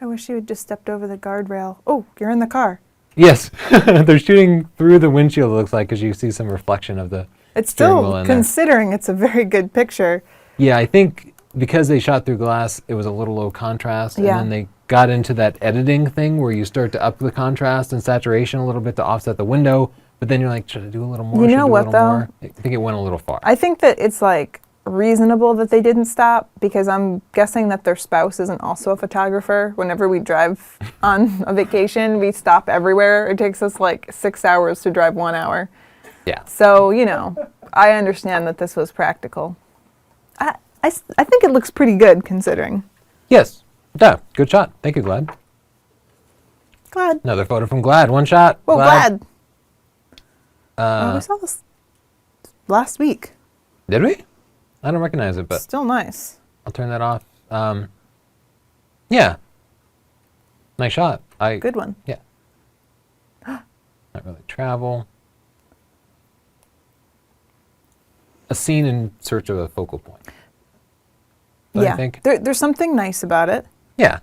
I wish you had just stepped over the guardrail. Oh, you're in the car. Yes, they're shooting through the windshield, it looks like, because you see some reflection of the It's steering wheel still, in there. considering it's a very good picture. Yeah, I think because they shot through glass, it was a little low contrast, Yeah. and then they got into that editing thing where you start to up the contrast and saturation a little bit to offset the window, but then you're like, should I do a little more? You Should I know do a what, little though? more? I think it went a little far. I think that it's like reasonable that they didn't stop because I'm guessing that their spouse isn't also a photographer. Whenever we drive on a vacation, we stop everywhere. It takes us like 6 hours to drive 1 hour. Yeah. So, you know, I understand that this was practical. I think it looks pretty good considering. Yes. Yeah. Good shot. Thank you, Glad. Glad. Another photo from Glad. One shot. Well, glad. We Uh, saw this last week. did we? I don't recognize it, but Still nice. I'll turn that off. Yeah. Nice shot. Good one. Yeah. Not really travel. A scene in search of a focal point. Don't you Yeah. think? There's something nice about it. Yeah.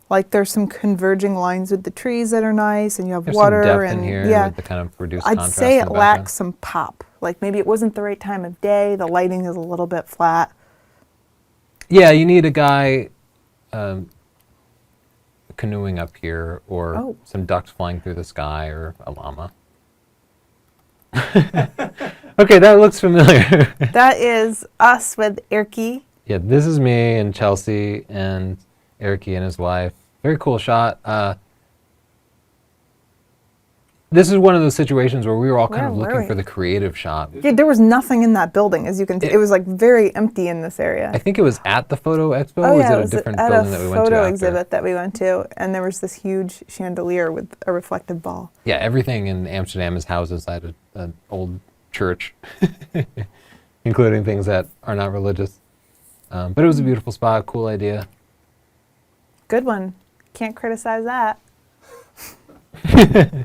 Like there's some converging lines with the trees that are nice, and you have There's water some depth and in here yeah. with the kind of reduced I'd contrast. say in it the background. lacks some pop. Like maybe it wasn't the right time of day. The lighting is a little bit flat. Yeah, you need a guy canoeing up here, or Oh. some ducks flying through the sky, or a llama. Okay, that looks familiar. That is us with Erky. Yeah, this is me and Chelsea and Ericy and his wife. Very cool shot. This is one of those situations where we were all kind Where of were looking we? for the creative shot. Yeah, there was nothing in that building, as you can see. It- It was like very empty in this area. I think it was at the photo expo, Oh or yeah, was it it a was different at building a that we went to photo after? exhibit that we went to, and there was this huge chandelier with a reflective ball. Yeah, everything in Amsterdam is housed inside an old church, including things that are not religious. But it was a beautiful spot, cool idea. Good one. Can't criticize that.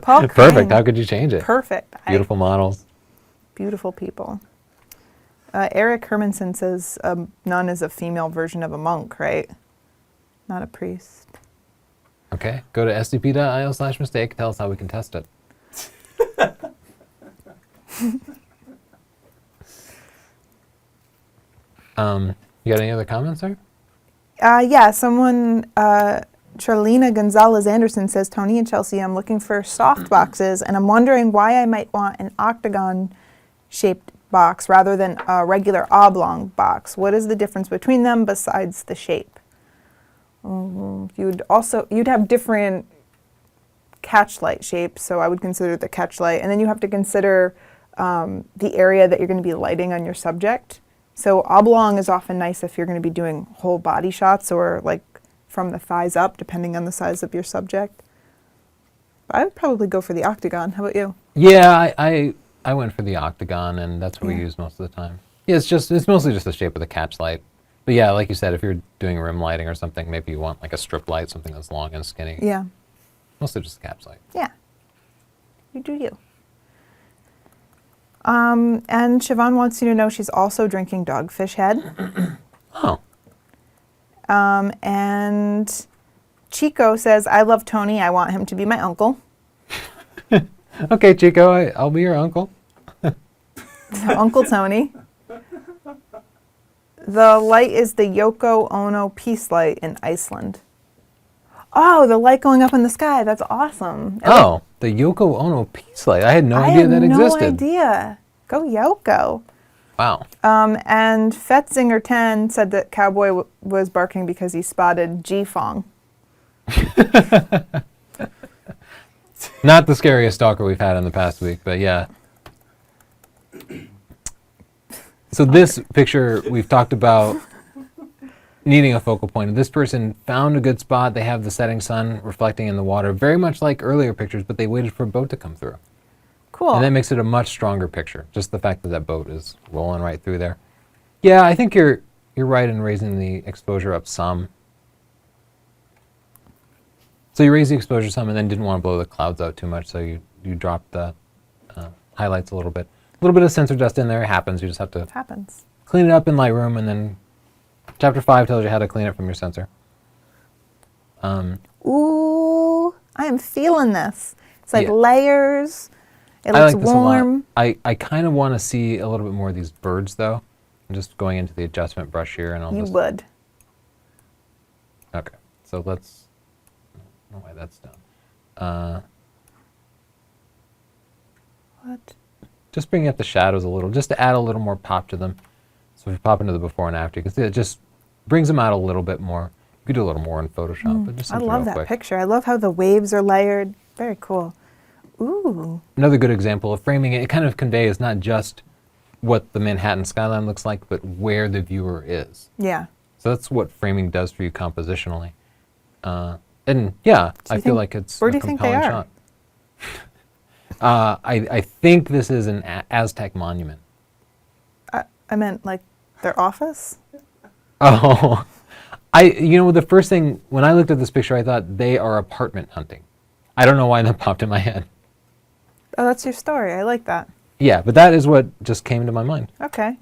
Paul Perfect. Crane. How could you change it? Perfect. Beautiful models. Beautiful people. Eric Hermanson says a nun is a female version of a monk, right? Not a priest. Okay, go to sdp.io/mistake. Tell us how we can test it. You got any other comments, sir? Yeah, someone, Charlena Gonzalez Anderson says, Tony and Chelsea, I'm looking for soft boxes, and I'm wondering why I might want an octagon-shaped box rather than a regular oblong box. What is the difference between them besides the shape? You'd have different catchlight shapes, so I would consider the catchlight, and then you have to consider the area that you're going to be lighting on your subject. So oblong is often nice if you're going to be doing whole body shots or like from the thighs up, depending on the size of your subject. But I would probably go for the octagon. How about you? Yeah, I went for the octagon, and that's what we Yeah. use most of the time. Yeah, it's mostly just the shape of the catch light. But yeah, like you said, if you're doing rim lighting or something, maybe you want like a strip light, something that's long and skinny. Yeah. Mostly just the catch light. Yeah. You do you. And Siobhan wants you to know she's also drinking Dogfish Head. Oh, And Chico says, I love Tony. I want him to be my uncle. okay, Chico, I'll be your uncle. So Uncle Tony. The light is the Yoko Ono Peace Light in Iceland. Oh, the light going up in the sky. That's awesome. Oh, the Yoko Ono peace light. I had no idea that existed. I had no idea. Go Yoko. Wow. And Fetzinger10 said that Cowboy was barking because he spotted G-Fong. Not the scariest stalker we've had in the past week, but yeah. So this picture, we've talked about needing a focal point. This person found a good spot. They have the setting sun reflecting in the water, very much like earlier pictures, but they waited for a boat to come through. Cool. And that makes it a much stronger picture, just the fact that that boat is rolling right through there. Yeah, I think you're right in raising the exposure up some. So you raised the exposure some and then didn't want to blow the clouds out too much, so you dropped the highlights a little bit. A little bit of sensor dust in there, it happens. You just have to clean it up in Lightroom, and then Chapter 5 tells you how to clean it from your sensor. Ooh, I am feeling this. It's like Yeah. layers. It I looks like this warm. a lot. I kind of want to see a little bit more of these birds, though. I'm just going into the adjustment brush here, and I'll You just... would. Okay, so let's... I don't know why that's done. What? Just bringing up the shadows a little, just to add a little more pop to them. So if you pop into the before and after, you can see it just brings them out a little bit more. You could do a little more in Photoshop, but just I something love real that quick. picture. I love how the waves are layered. Very cool. Ooh. Another good example of framing it, it kind of conveys not just what the Manhattan skyline looks like, but where the viewer is. Yeah. So that's what framing does for you compositionally. And yeah, I feel like it's where a do you think they compelling are? shot. I think this is an Aztec monument. I meant like their office? Oh, the first thing, when I looked at this picture, I thought they are apartment hunting. I don't know why that popped in my head. Oh, that's your story. I like that. Yeah, but that is what just came to my mind. Okay.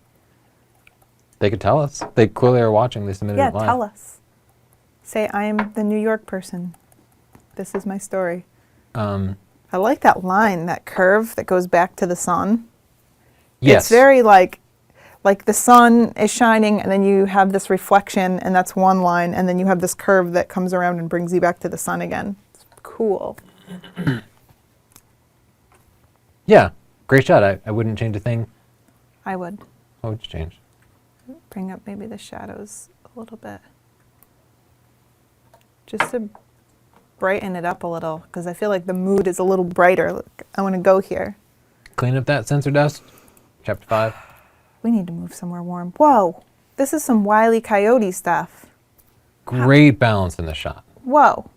They could tell us. They clearly are watching. They submitted Yeah, it live. tell us. Say, I am the New York person. This is my story. I like that line, that curve that goes back to the sun. Yes. It's very like the sun is shining and then you have this reflection and that's one line and then you have this curve that comes around and brings you back to the sun again. It's cool. Yeah, great shot. I wouldn't change a thing. I would What would you change? bring up maybe the shadows a little bit. Just to brighten it up a little because I feel like the mood is a little brighter. Look, I want to go here. Clean up that sensor dust. Chapter 5. We need to move somewhere warm. Whoa, this is some Wile E. Coyote stuff. Great balance in the shot. Whoa.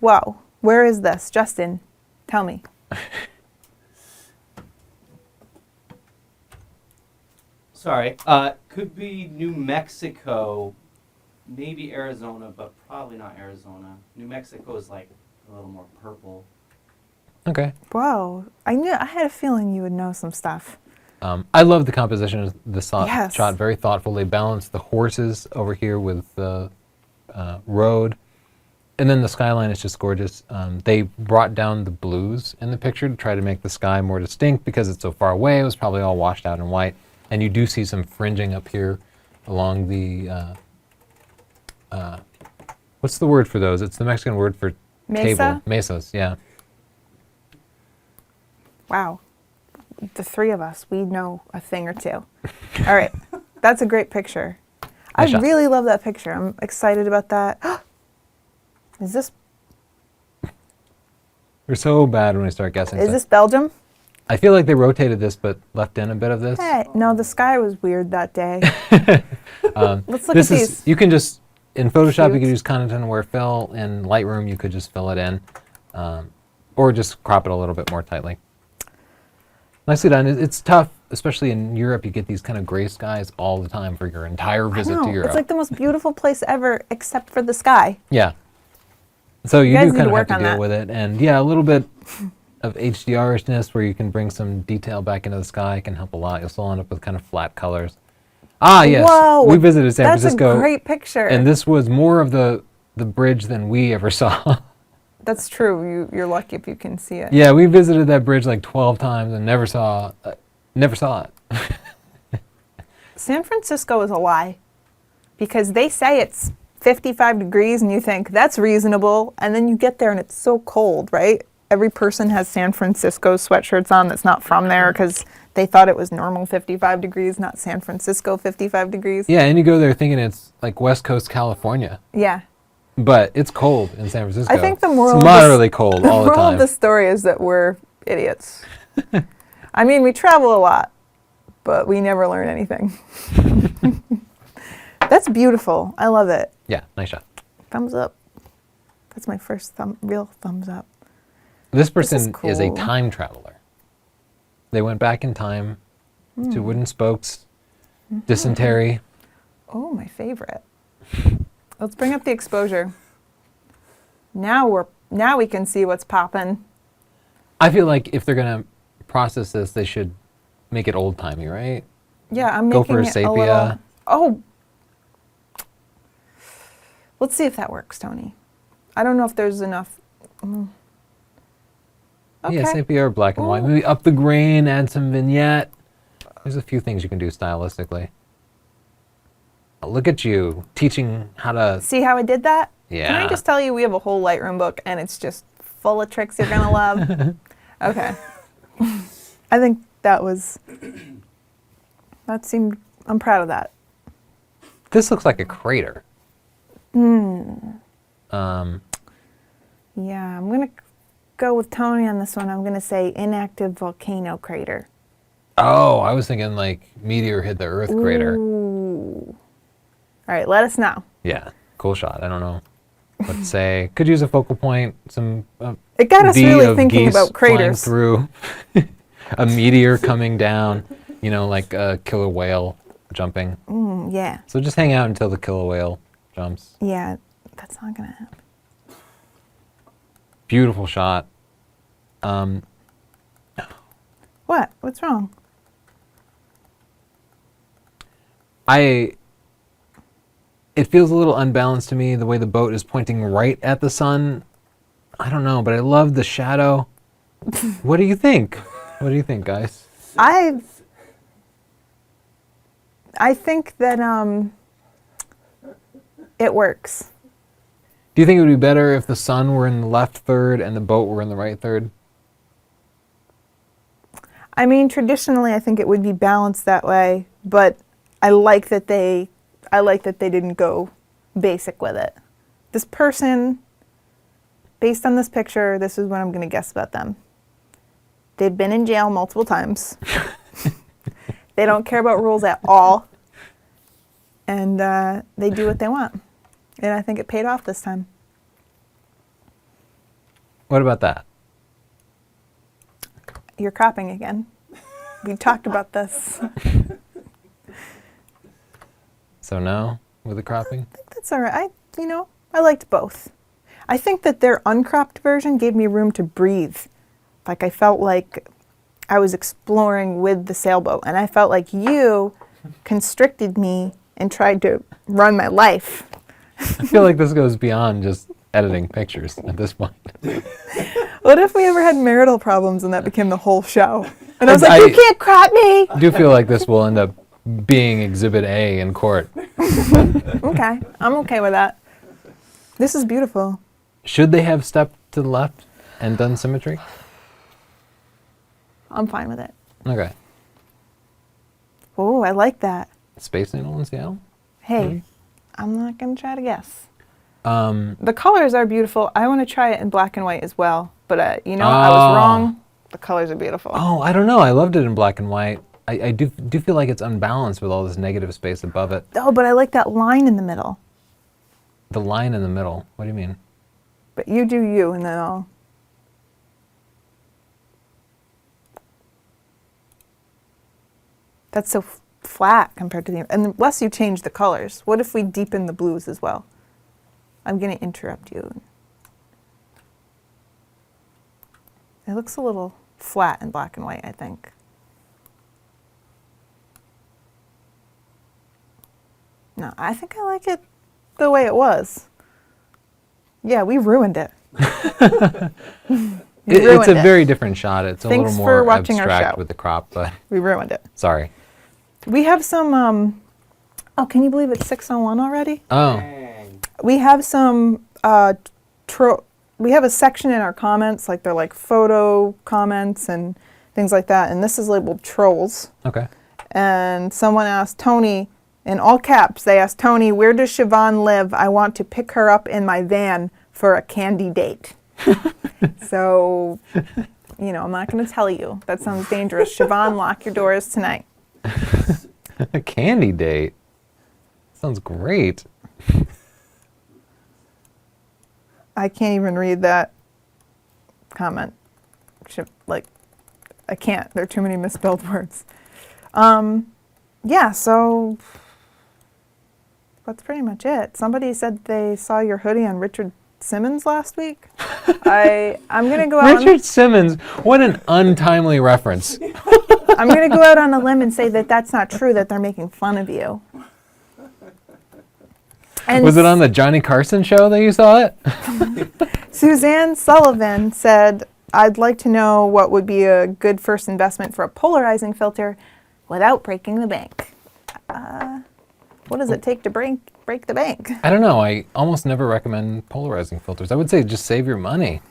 Whoa. Where is this? Justin, tell me. Sorry. Could be New Mexico, maybe Arizona, but probably not Arizona. New Mexico is like a little more purple. Okay. Whoa. I had a feeling you would know some stuff. I love the composition of the Yes. shot. Very thoughtful. They balanced the horses over here with the road. And then the skyline is just gorgeous. They brought down the blues in the picture to try to make the sky more distinct because it's so far away. It was probably all washed out in white. And you do see some fringing up here along the, what's the word for those? It's the Mexican word for Mesa? table. Mesas, yeah. Wow. The three of us, we know a thing or two. All right. That's a great picture. I Nice shot. really love that picture. I'm excited about that. Is this We're so bad when we start guessing is stuff. this Belgium? I feel like they rotated this but left in a bit of this. Hey, no, the sky was weird that day. Let's look This at is, these. you can just, in Photoshop you Cute. could use content aware fill. In Lightroom you could just fill it in. Or just crop it a little bit more tightly. Nicely done. It's tough, especially in Europe. You get these kind of gray skies all the time for your entire visit I know. to Europe. It's like the most beautiful place ever except for the sky. Yeah. So you guys do need kind to of have work to on deal that. with it. And yeah, a little bit of HDR-ishness where you can bring some detail back into the sky can help a lot. You'll still end up with kind of flat colors. Ah, yes. Whoa, We visited San that's Francisco. a great picture. And this was more of the bridge than we ever saw. That's true. You're lucky if you can see it. Yeah, we visited that bridge like 12 times and never saw it. San Francisco is a lie because they say it's 55 degrees and you think that's reasonable, and then you get there and it's so cold, right? Every person has San Francisco sweatshirts on that's not from there because they thought it was normal 55 degrees, not San Francisco 55 degrees. Yeah, and you go there thinking it's like West Coast California, Yeah. but it's cold in San Francisco. I think the moral it's of moderately cold all the moral time. of the story is that we're idiots. I mean, we travel a lot, but we never learn anything. That's beautiful. I love it. Yeah, nice shot. Thumbs up. That's my first real thumbs up. This person is a cool. time traveler. They went back in time to wooden spokes, dysentery. Oh, my favorite. Let's bring up the exposure. Now we can see what's popping. I feel like if they're gonna process this, they should make it old timey, right? Yeah, I'm Go making for a it sepia. a little. Oh, let's see if that works, Tony. I don't know if there's enough. Okay. Yeah, sepia or black and white. Ooh. Maybe up the grain, add some vignette. There's a few things you can do stylistically. Look at you teaching how to. See how I did that? Yeah. Can I just tell you, we have a whole Lightroom book, and it's just full of tricks you're gonna love. Okay. I think that seemed. I'm proud of that. This looks like a crater. Yeah, I'm gonna go with Tony on this one. I'm gonna say inactive volcano crater. Oh, I was thinking like meteor hit the Earth crater. Ooh. All right, let us know. Yeah, cool shot. I don't know what to say. Could use a focal point. Some It got us V really of thinking geese about flying craters. through. A meteor coming down. You know, like a killer whale jumping. Yeah, So just hang out until the killer whale jumps. yeah, that's not gonna happen. Beautiful shot. What? What's wrong? It feels a little unbalanced to me, the way the boat is pointing right at the sun. I don't know, but I love the shadow. What do you think? What do you think, guys? I think that it works. Do you think it would be better if the sun were in the left third and the boat were in the right third? I mean, traditionally, I think it would be balanced that way, but I like that they didn't go basic with it. This person, based on this picture, this is what I'm going to guess about them. They've been in jail multiple times. They don't care about rules at all. And they do what they want. And I think it paid off this time. What about that? You're cropping again. We talked about this. So no, with the cropping? I think that's all right. I liked both. I think that their uncropped version gave me room to breathe. Like I felt like I was exploring with the sailboat, and I felt like you constricted me and tried to run my life. I feel like this goes beyond just editing pictures at this point. What if we ever had marital problems and that became the whole show? And I was like, you can't crop me! I do feel like this will end up being Exhibit A in court. Okay, I'm okay with that. This is beautiful. Should they have stepped to the left and done symmetry? I'm fine with it. Okay. Oh, I like that. Space Needle in Seattle? Hey, I'm not going to try to guess. Um, The colors are beautiful. I want to try it in black and white as well. But, I was wrong. The colors are beautiful. oh, I don't know. I loved it in black and white. I do feel like it's unbalanced with all this negative space above it. Oh, but I like that line in the middle. The line in the middle. What do you mean? But you do you, and then I'll... That's so flat compared to the... Unless you change the colors. What if we deepen the blues as well? I'm going to interrupt you. It looks a little flat in black and white, I think. No, I think I like it the way it was. Yeah, we ruined it. It's a very different shot. It's a Thanks little for more watching our abstract show. with the crop, but We ruined it. sorry. We have some, oh, can you believe it's 6:01 already? Oh, Dang. we have some, we have a section in our comments, like they're like photo comments and things like that. And this is labeled trolls. Okay. And someone asked Tony, in all caps, they asked Tony, where does Siobhan live? I want to pick her up in my van for a candy date. So, you know, I'm not going to tell you. That sounds dangerous. Siobhan, lock your doors tonight. A candy date. Sounds great. I can't even read that comment. Like, I can't. There are too many misspelled words. Yeah, so that's pretty much it. Somebody said they saw your hoodie on Richard Simmons last week. I'm going to go out Richard Simmons, what an untimely reference. I'm going to go out on a limb and say that that's not true, that they're making fun of you. And Was it on the Johnny Carson show that you saw it? Suzanne Sullivan said, I'd like to know what would be a good first investment for a polarizing filter without breaking the bank. What does it take to break the bank? I don't know. I almost never recommend polarizing filters. I would say just save your money.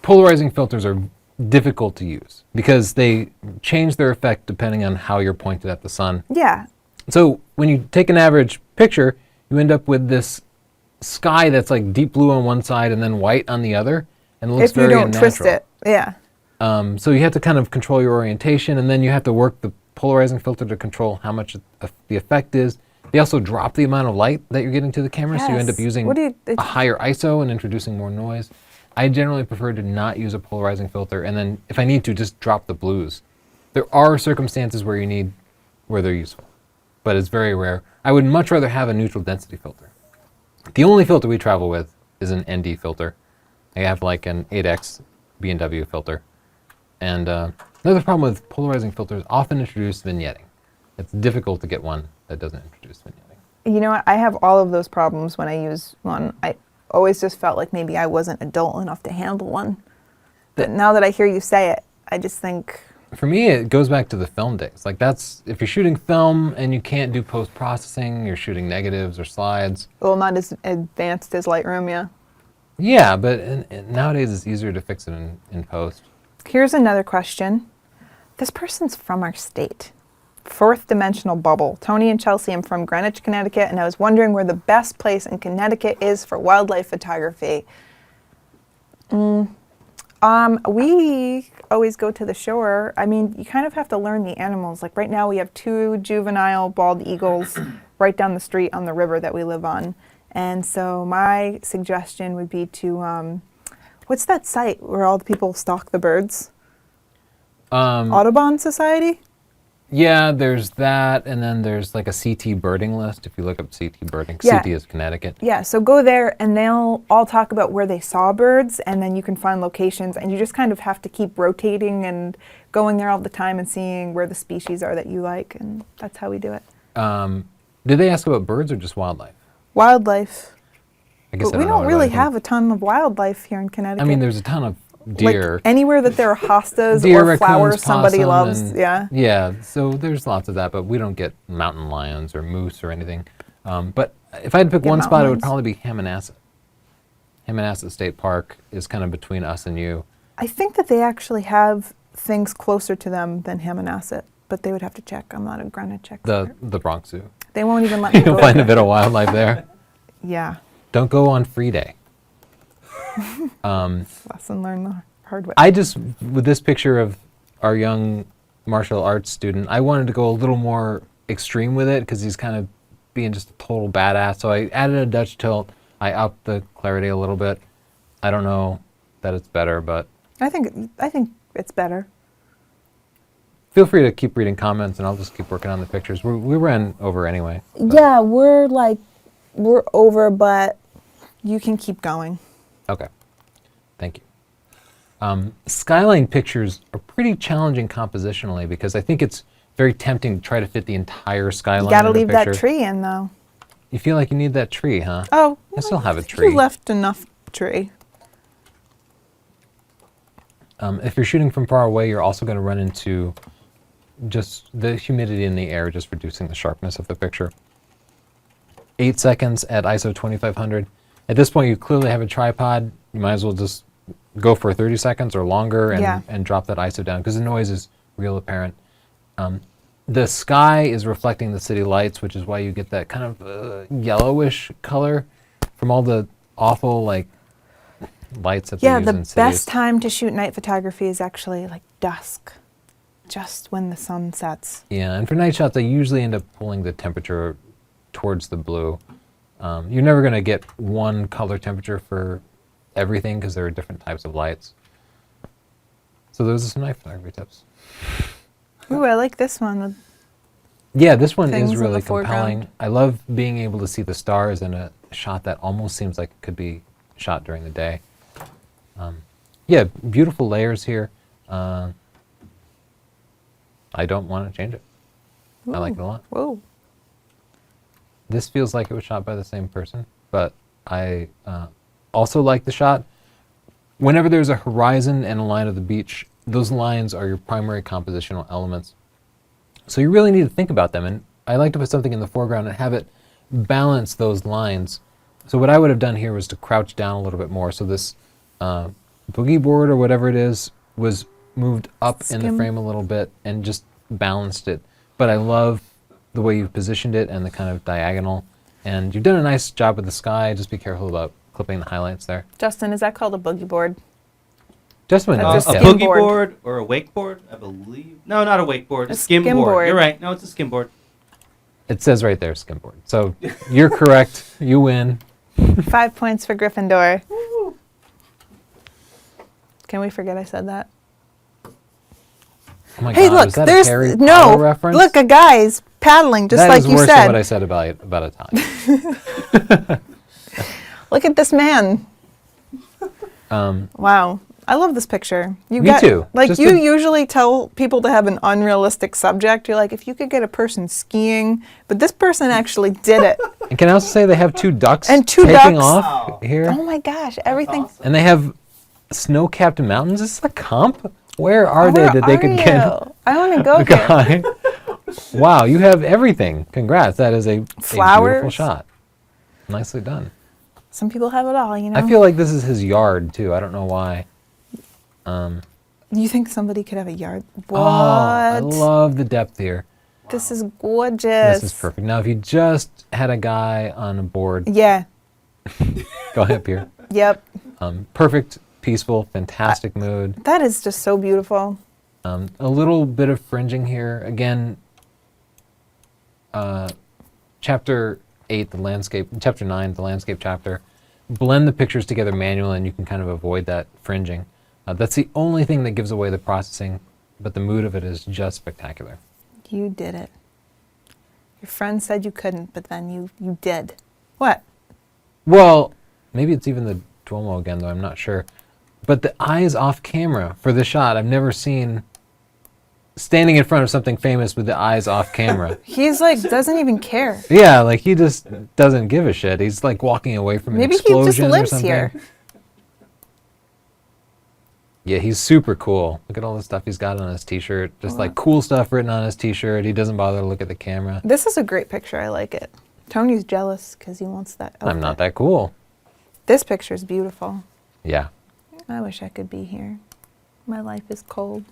Polarizing filters are difficult to use because they change their effect depending on how you're pointed at the sun. Yeah. So when you take an average picture, you end up with this sky that's like deep blue on one side and then white on the other, and it looks very unnatural. If you don't twist it, yeah. So you have to kind of control your orientation, and then you have to work the polarizing filter to control how much the effect is. They also drop the amount of light that you're getting to the camera, so you end up Yes. using a higher ISO and introducing more noise. I generally prefer to not use a polarizing filter, and then if I need to, just drop the blues. There are circumstances where they're useful, but it's very rare. I would much rather have a neutral density filter. The only filter we travel with is an ND filter. I have like an 8X B&W filter. And another problem with polarizing filters often introduce vignetting. It's difficult to get one that doesn't introduce vignetting. You know what? I have all of those problems when I use one. I always just felt like maybe I wasn't adult enough to handle one. But now that I hear you say it, I just think... For me, it goes back to the film days. Like that's, if you're shooting film and you can't do post-processing, you're shooting negatives or slides. Well, not as advanced as Lightroom, yeah. Yeah, but nowadays it's easier to fix it in post. Here's another question. This person's from our state. Fourth dimensional bubble. Tony and Chelsea, I'm from Greenwich, Connecticut, and I was wondering where the best place in Connecticut is for wildlife photography. We always go to the shore. I mean, you kind of have to learn the animals. Like right now we have 2 juvenile bald eagles right down the street on the river that we live on. And so my suggestion would be to, what's that site where all the people stalk the birds? Audubon Society? Yeah, there's that, and then there's like a CT birding list. If you look up CT birding, Yeah. CT is Connecticut. Yeah, so go there and they'll all talk about where they saw birds, and then you can find locations, and you just kind of have to keep rotating and going there all the time and seeing where the species are that you like, and that's how we do it. Did they ask about birds or just wildlife? Wildlife. I guess But we don't really have a ton of wildlife here in Connecticut. I mean, there's a ton of deer. Like anywhere that there are hostas Deer, or raccoons, flowers somebody possum, loves, and- yeah. Yeah, so there's lots of that, but we don't get mountain lions or moose or anything. But if I had to pick Get one mountain spot, it would lions. probably be Hammonasset. Hammonasset State Park is kind of between us and you. I think that they actually have things closer to them than Hammonasset, but they would have to check. I'm not a Greenwich expert. The Bronx Zoo. They won't even let me go You'll find a there. bit of wildlife there. Yeah, Don't go on free day. lesson learned the hard way. I just, with this picture of our young martial arts student, I wanted to go a little more extreme with it because he's kind of being just a total badass. So I added a Dutch tilt. I upped the clarity a little bit. I don't know that it's better, but I think it's better. feel free to keep reading comments and I'll just keep working on the pictures. We ran over anyway. but- Yeah, we're over, but you can keep going. Okay. Thank you. Skyline pictures are pretty challenging compositionally because I think it's very tempting to try to fit the entire skyline You gotta in a leave that picture. tree in, though. You feel like you need that tree, huh? Oh, I still have a tree. you left enough tree. If you're shooting from far away, you're also going to run into just the humidity in the air, just reducing the sharpness of the picture. 8 seconds at ISO 2500. At this point, you clearly have a tripod. You might as well just go for 30 seconds or longer and drop that ISO down because the noise is real apparent. The sky is reflecting the city lights, which is why you get that kind of yellowish color from all the awful lights that they use in cities. Yeah, the best time to shoot night photography is actually like dusk, just when the sun sets. Yeah, and for night shots, I usually end up pulling the temperature towards the blue. You're never going to get one color temperature for everything because there are different types of lights. So those are some night photography tips. Ooh, I like this one. Yeah, this one Things is in the really foreground. compelling. I love being able to see the stars in a shot that almost seems like it could be shot during the day. Yeah, beautiful layers here. I don't want to change it. I like it a lot. Whoa. This feels like it was shot by the same person, but I also like the shot. Whenever there's a horizon and a line of the beach, those lines are your primary compositional elements. So you really need to think about them, and I like to put something in the foreground and have it balance those lines. So what I would have done here was to crouch down a little bit more. So this boogie board or whatever it is was moved up in the frame a little bit and just balanced it. But I love the way you've positioned it and the kind of diagonal. And you've done a nice job with the sky. Just be careful about clipping the highlights there. Justin, is that called a boogie board? Just when That's A a yeah. skim boogie board. board or a wakeboard, I believe. No, not a wakeboard. A skim skim board. board. You're right. No, it's a skim board. It says right there, skimboard. So you're correct. You win. 5 points for Gryffindor. Can we forget I said that? Oh my Hey, God, look, is that there's a Harry no. Potter reference? Look, a guy's paddling just That like is you worse said. than what I said about Italian. Look at this man. Um, Wow. I love this picture. You Me too. Like Just you a- usually tell people to have an unrealistic subject. You're like, if you could get a person skiing, but this person actually did it. and can I also say they have two ducks And two taking ducks. off Wow. here? Oh my gosh, everything. Awesome. And they have snow-capped mountains. Is this a comp? Where are Oh, they where that they are could you? get I want to go a here. guy? Wow, you have everything. Congrats. That is a beautiful Flowers. shot. Nicely done. Some people have it all, you know. I feel like this is his yard, too. I don't know why. You think somebody could have a yard? What? Oh, I love the depth here. This is gorgeous. This is perfect. Now, if you just had a guy on a board, Yeah. go ahead, Pierre. Yep. Perfect, peaceful, fantastic mood. That is just so beautiful. A little bit of fringing here. Again, chapter 8, the landscape, chapter 9, the landscape chapter. Blend the pictures together manually and you can kind of avoid that fringing. That's the only thing that gives away the processing, but the mood of it is just spectacular. You did it. Your friend said you couldn't, but then you did. What? Well, maybe it's even the Duomo again, though, I'm not sure. But the eyes off camera for the shot, I've never seen standing in front of something famous with the eyes off camera. He's like, doesn't even care. Yeah, like he just doesn't give a shit. He's like walking away from an Maybe he explosion just or lives something. here. Yeah, he's super cool. Look at all the stuff he's got on his t-shirt. Just like cool stuff written on his t-shirt. He doesn't bother to look at the camera. This is a great picture. I like it. Tony's jealous because he wants that. I'm not outfit. that cool. This picture is beautiful. Yeah. I wish I could be here. My life is cold.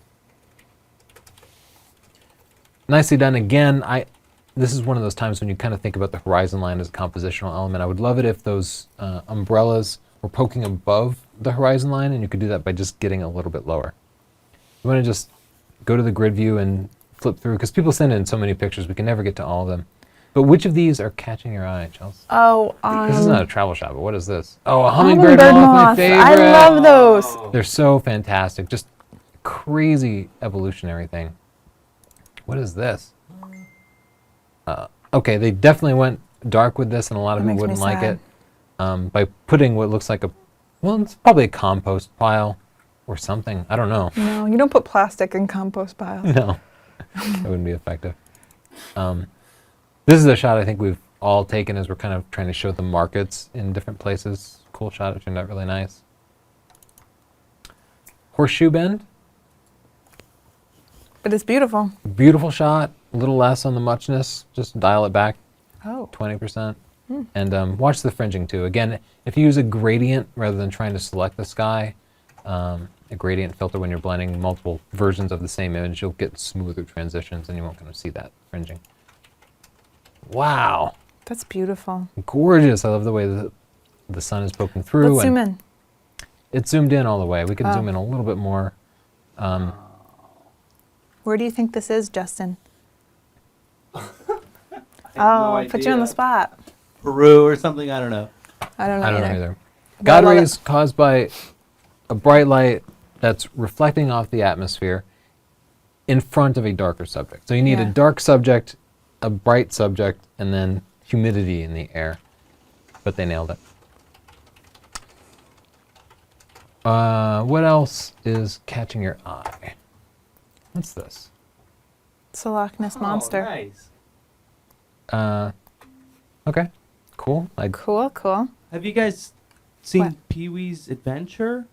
Nicely done. Again, this is one of those times when you kind of think about the horizon line as a compositional element. I would love it if those umbrellas were poking above the horizon line, and you could do that by just getting a little bit lower. You want to just go to the grid view and flip through, because people send in so many pictures, we can never get to all of them. But which of these are catching your eye, Chelsea? Oh, This is not a travel shot, but what is this? Oh, a hummingbird hummingbird moth, my moth. favorite. I love those. They're so fantastic. Just crazy evolutionary thing. What is this? Okay, they definitely went dark with this, and a lot of That people makes wouldn't me like sad. it. By putting what looks like well, it's probably a compost pile or something. I don't know. No, you don't put plastic in compost piles. No, that wouldn't be effective. This is a shot I think we've all taken as we're kind of trying to show the markets in different places. Cool shot. It turned out really nice. Horseshoe Bend. But it's beautiful. Beautiful shot. A little less on the muchness. Just dial it back Oh. 20%. And watch the fringing too. Again, if you use a gradient rather than trying to select the sky, a gradient filter when you're blending multiple versions of the same image, you'll get smoother transitions and you won't kind of see that fringing. Wow. That's beautiful. Gorgeous. I love the way the sun is poking through. Let's zoom in. It zoomed in all the way. We can zoom in a little bit more. Where do you think this is, Justin? no Put you on the idea. spot. Peru or something. I don't know. I don't know I don't know either. either. But I God love rays it. caused by a bright light that's reflecting off the atmosphere in front of a darker subject. So you need a Yeah. dark subject, a bright subject, and then humidity in the air. But they nailed it. What else is catching your eye? What's this? It's a Loch Ness monster. Oh, nice. Okay, cool. Cool, cool. Have you guys seen What? Pee-wee's Adventure?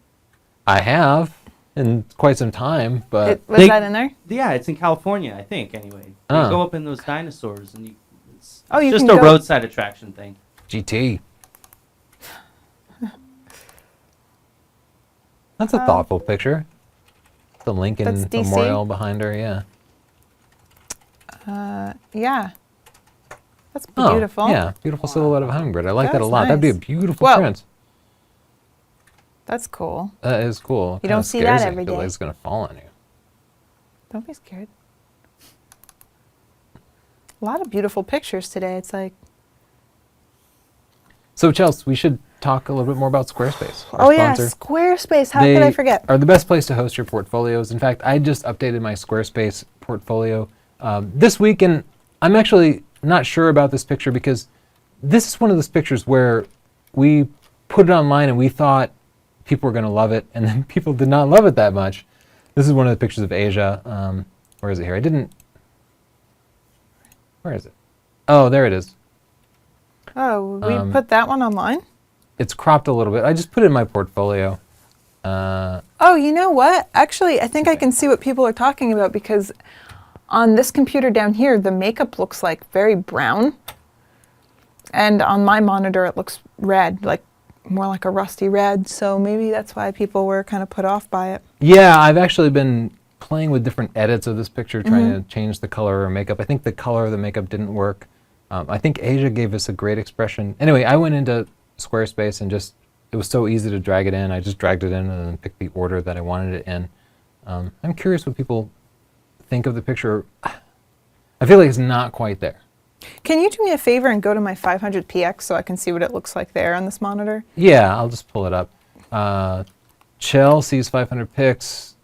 I have in quite some time, but Was They- that in there? Yeah, it's in California, I think. Anyway, Oh. you go up in those dinosaurs, and it's Oh, you just can a go- roadside attraction thing. GT. That's a thoughtful picture. The Lincoln That's DC? Memorial behind her, yeah. Yeah. That's Oh, beautiful. yeah, beautiful silhouette of a hummingbird. I like that a That's lot. That'd be a nice. beautiful Whoa. print. That's cool. That is cool. You don't Kinda see scares that you. every Feel like day. it's gonna fall on you. Don't be scared. A lot of beautiful pictures today. It's like, So Chelsea, we should talk a little bit more about Squarespace. Our oh yeah, sponsor. Squarespace. How could I forget? Are the best place to host your portfolios. In fact, I just updated my Squarespace portfolio this week, and I'm actually not sure about this picture because this is one of those pictures where we put it online and we thought people were going to love it, and then people did not love it that much. This is one of the pictures of Asia. Where is it here? I didn't. Where is it? Oh, there it is. Oh, we put that one online? It's cropped a little bit. I just put it in my portfolio. Oh, you know what? Actually, I think I can see what people are talking about because on this computer down here, the makeup looks like very brown. And on my monitor, it looks red, like more like a rusty red. So maybe that's why people were kind of put off by it. Yeah, I've actually been playing with different edits of this picture, trying to change the color or makeup. I think the color of the makeup didn't work. I think Asia gave us a great expression. Anyway, I went into Squarespace and it was so easy to drag it in. I just dragged it in and then picked the order that I wanted it in. I'm curious what people think of the picture. I feel like it's not quite there. Can you do me a favor and go to my 500px so I can see what it looks like there on this monitor? Yeah, I'll just pull it up. Chelsea's 500 pics.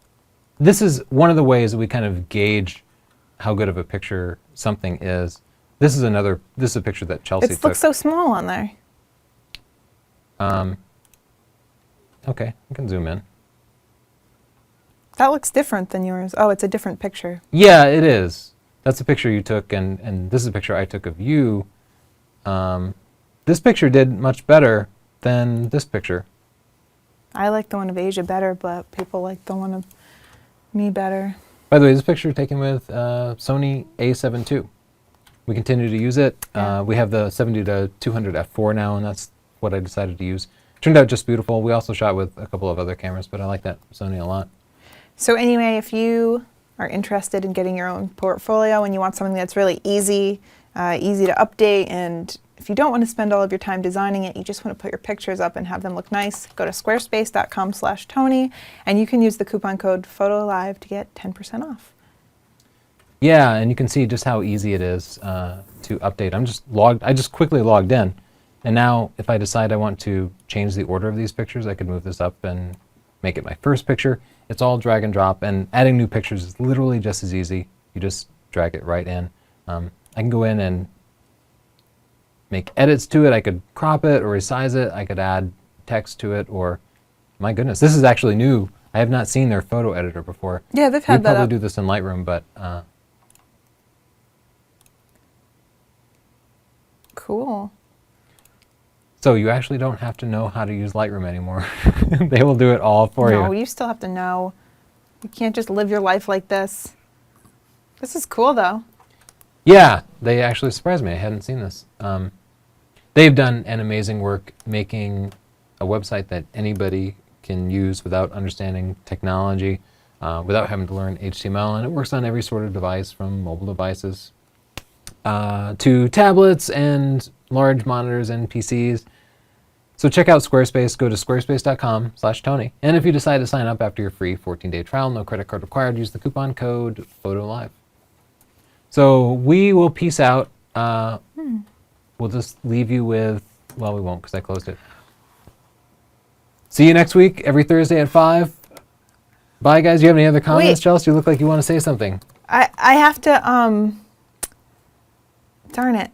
This is one of the ways that we kind of gauge how good of a picture something is. This is a picture that Chelsea It took. looks so small on there. Okay, I can zoom in. That looks different than yours. Oh, it's a different picture. Yeah, it is. That's a picture you took, and this is a picture I took of you. This picture did much better than this picture. I like the one of Asia better, but people like the one of me better. By the way, this picture taken with Sony A7 II. We continue to use it. Yeah. We have the 70 to 200 f4 now, and that's what I decided to use. Turned out just beautiful. We also shot with a couple of other cameras, but I like that Sony a lot. So anyway, if you are interested in getting your own portfolio and you want something that's really easy, easy to update, and if you don't want to spend all of your time designing it, you just want to put your pictures up and have them look nice, go to squarespace.com/Tony, and you can use the coupon code PHOTOLIVE to get 10% off. Yeah, and you can see just how easy it is to update. I just quickly logged in, and now if I decide I want to change the order of these pictures, I could move this up and make it my first picture. It's all drag and drop, and adding new pictures is literally just as easy. You just drag it right in. I can go in and make edits to it. I could crop it or resize it. I could add text to it, or my goodness, this is actually new. I have not seen their photo editor before. Yeah, they've had We'd that probably up. do this in Lightroom, but Cool. so you actually don't have to know how to use Lightroom anymore. They will do it all for No, you. you still have to know. You can't just live your life like this. This is cool, though. Yeah, they actually surprised me. I hadn't seen this. they've done an amazing work making a website that anybody can use without understanding technology, without having to learn HTML, and it works on every sort of device from mobile devices to tablets and large monitors and PCs. So check out Squarespace. Go to squarespace.com/Tony. And if you decide to sign up after your free 14-day trial, no credit card required, use the coupon code PHOTOLIVE. So we will peace out. We'll just leave you with, well, we won't because I closed it. See you next week, every Thursday at 5. Bye, guys. Do you have any other comments, Wait. Chelsea? You look like you want to say something. I have to, darn it.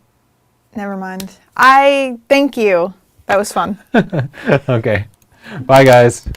Never mind. I thank you. That was fun. Okay. Bye, guys.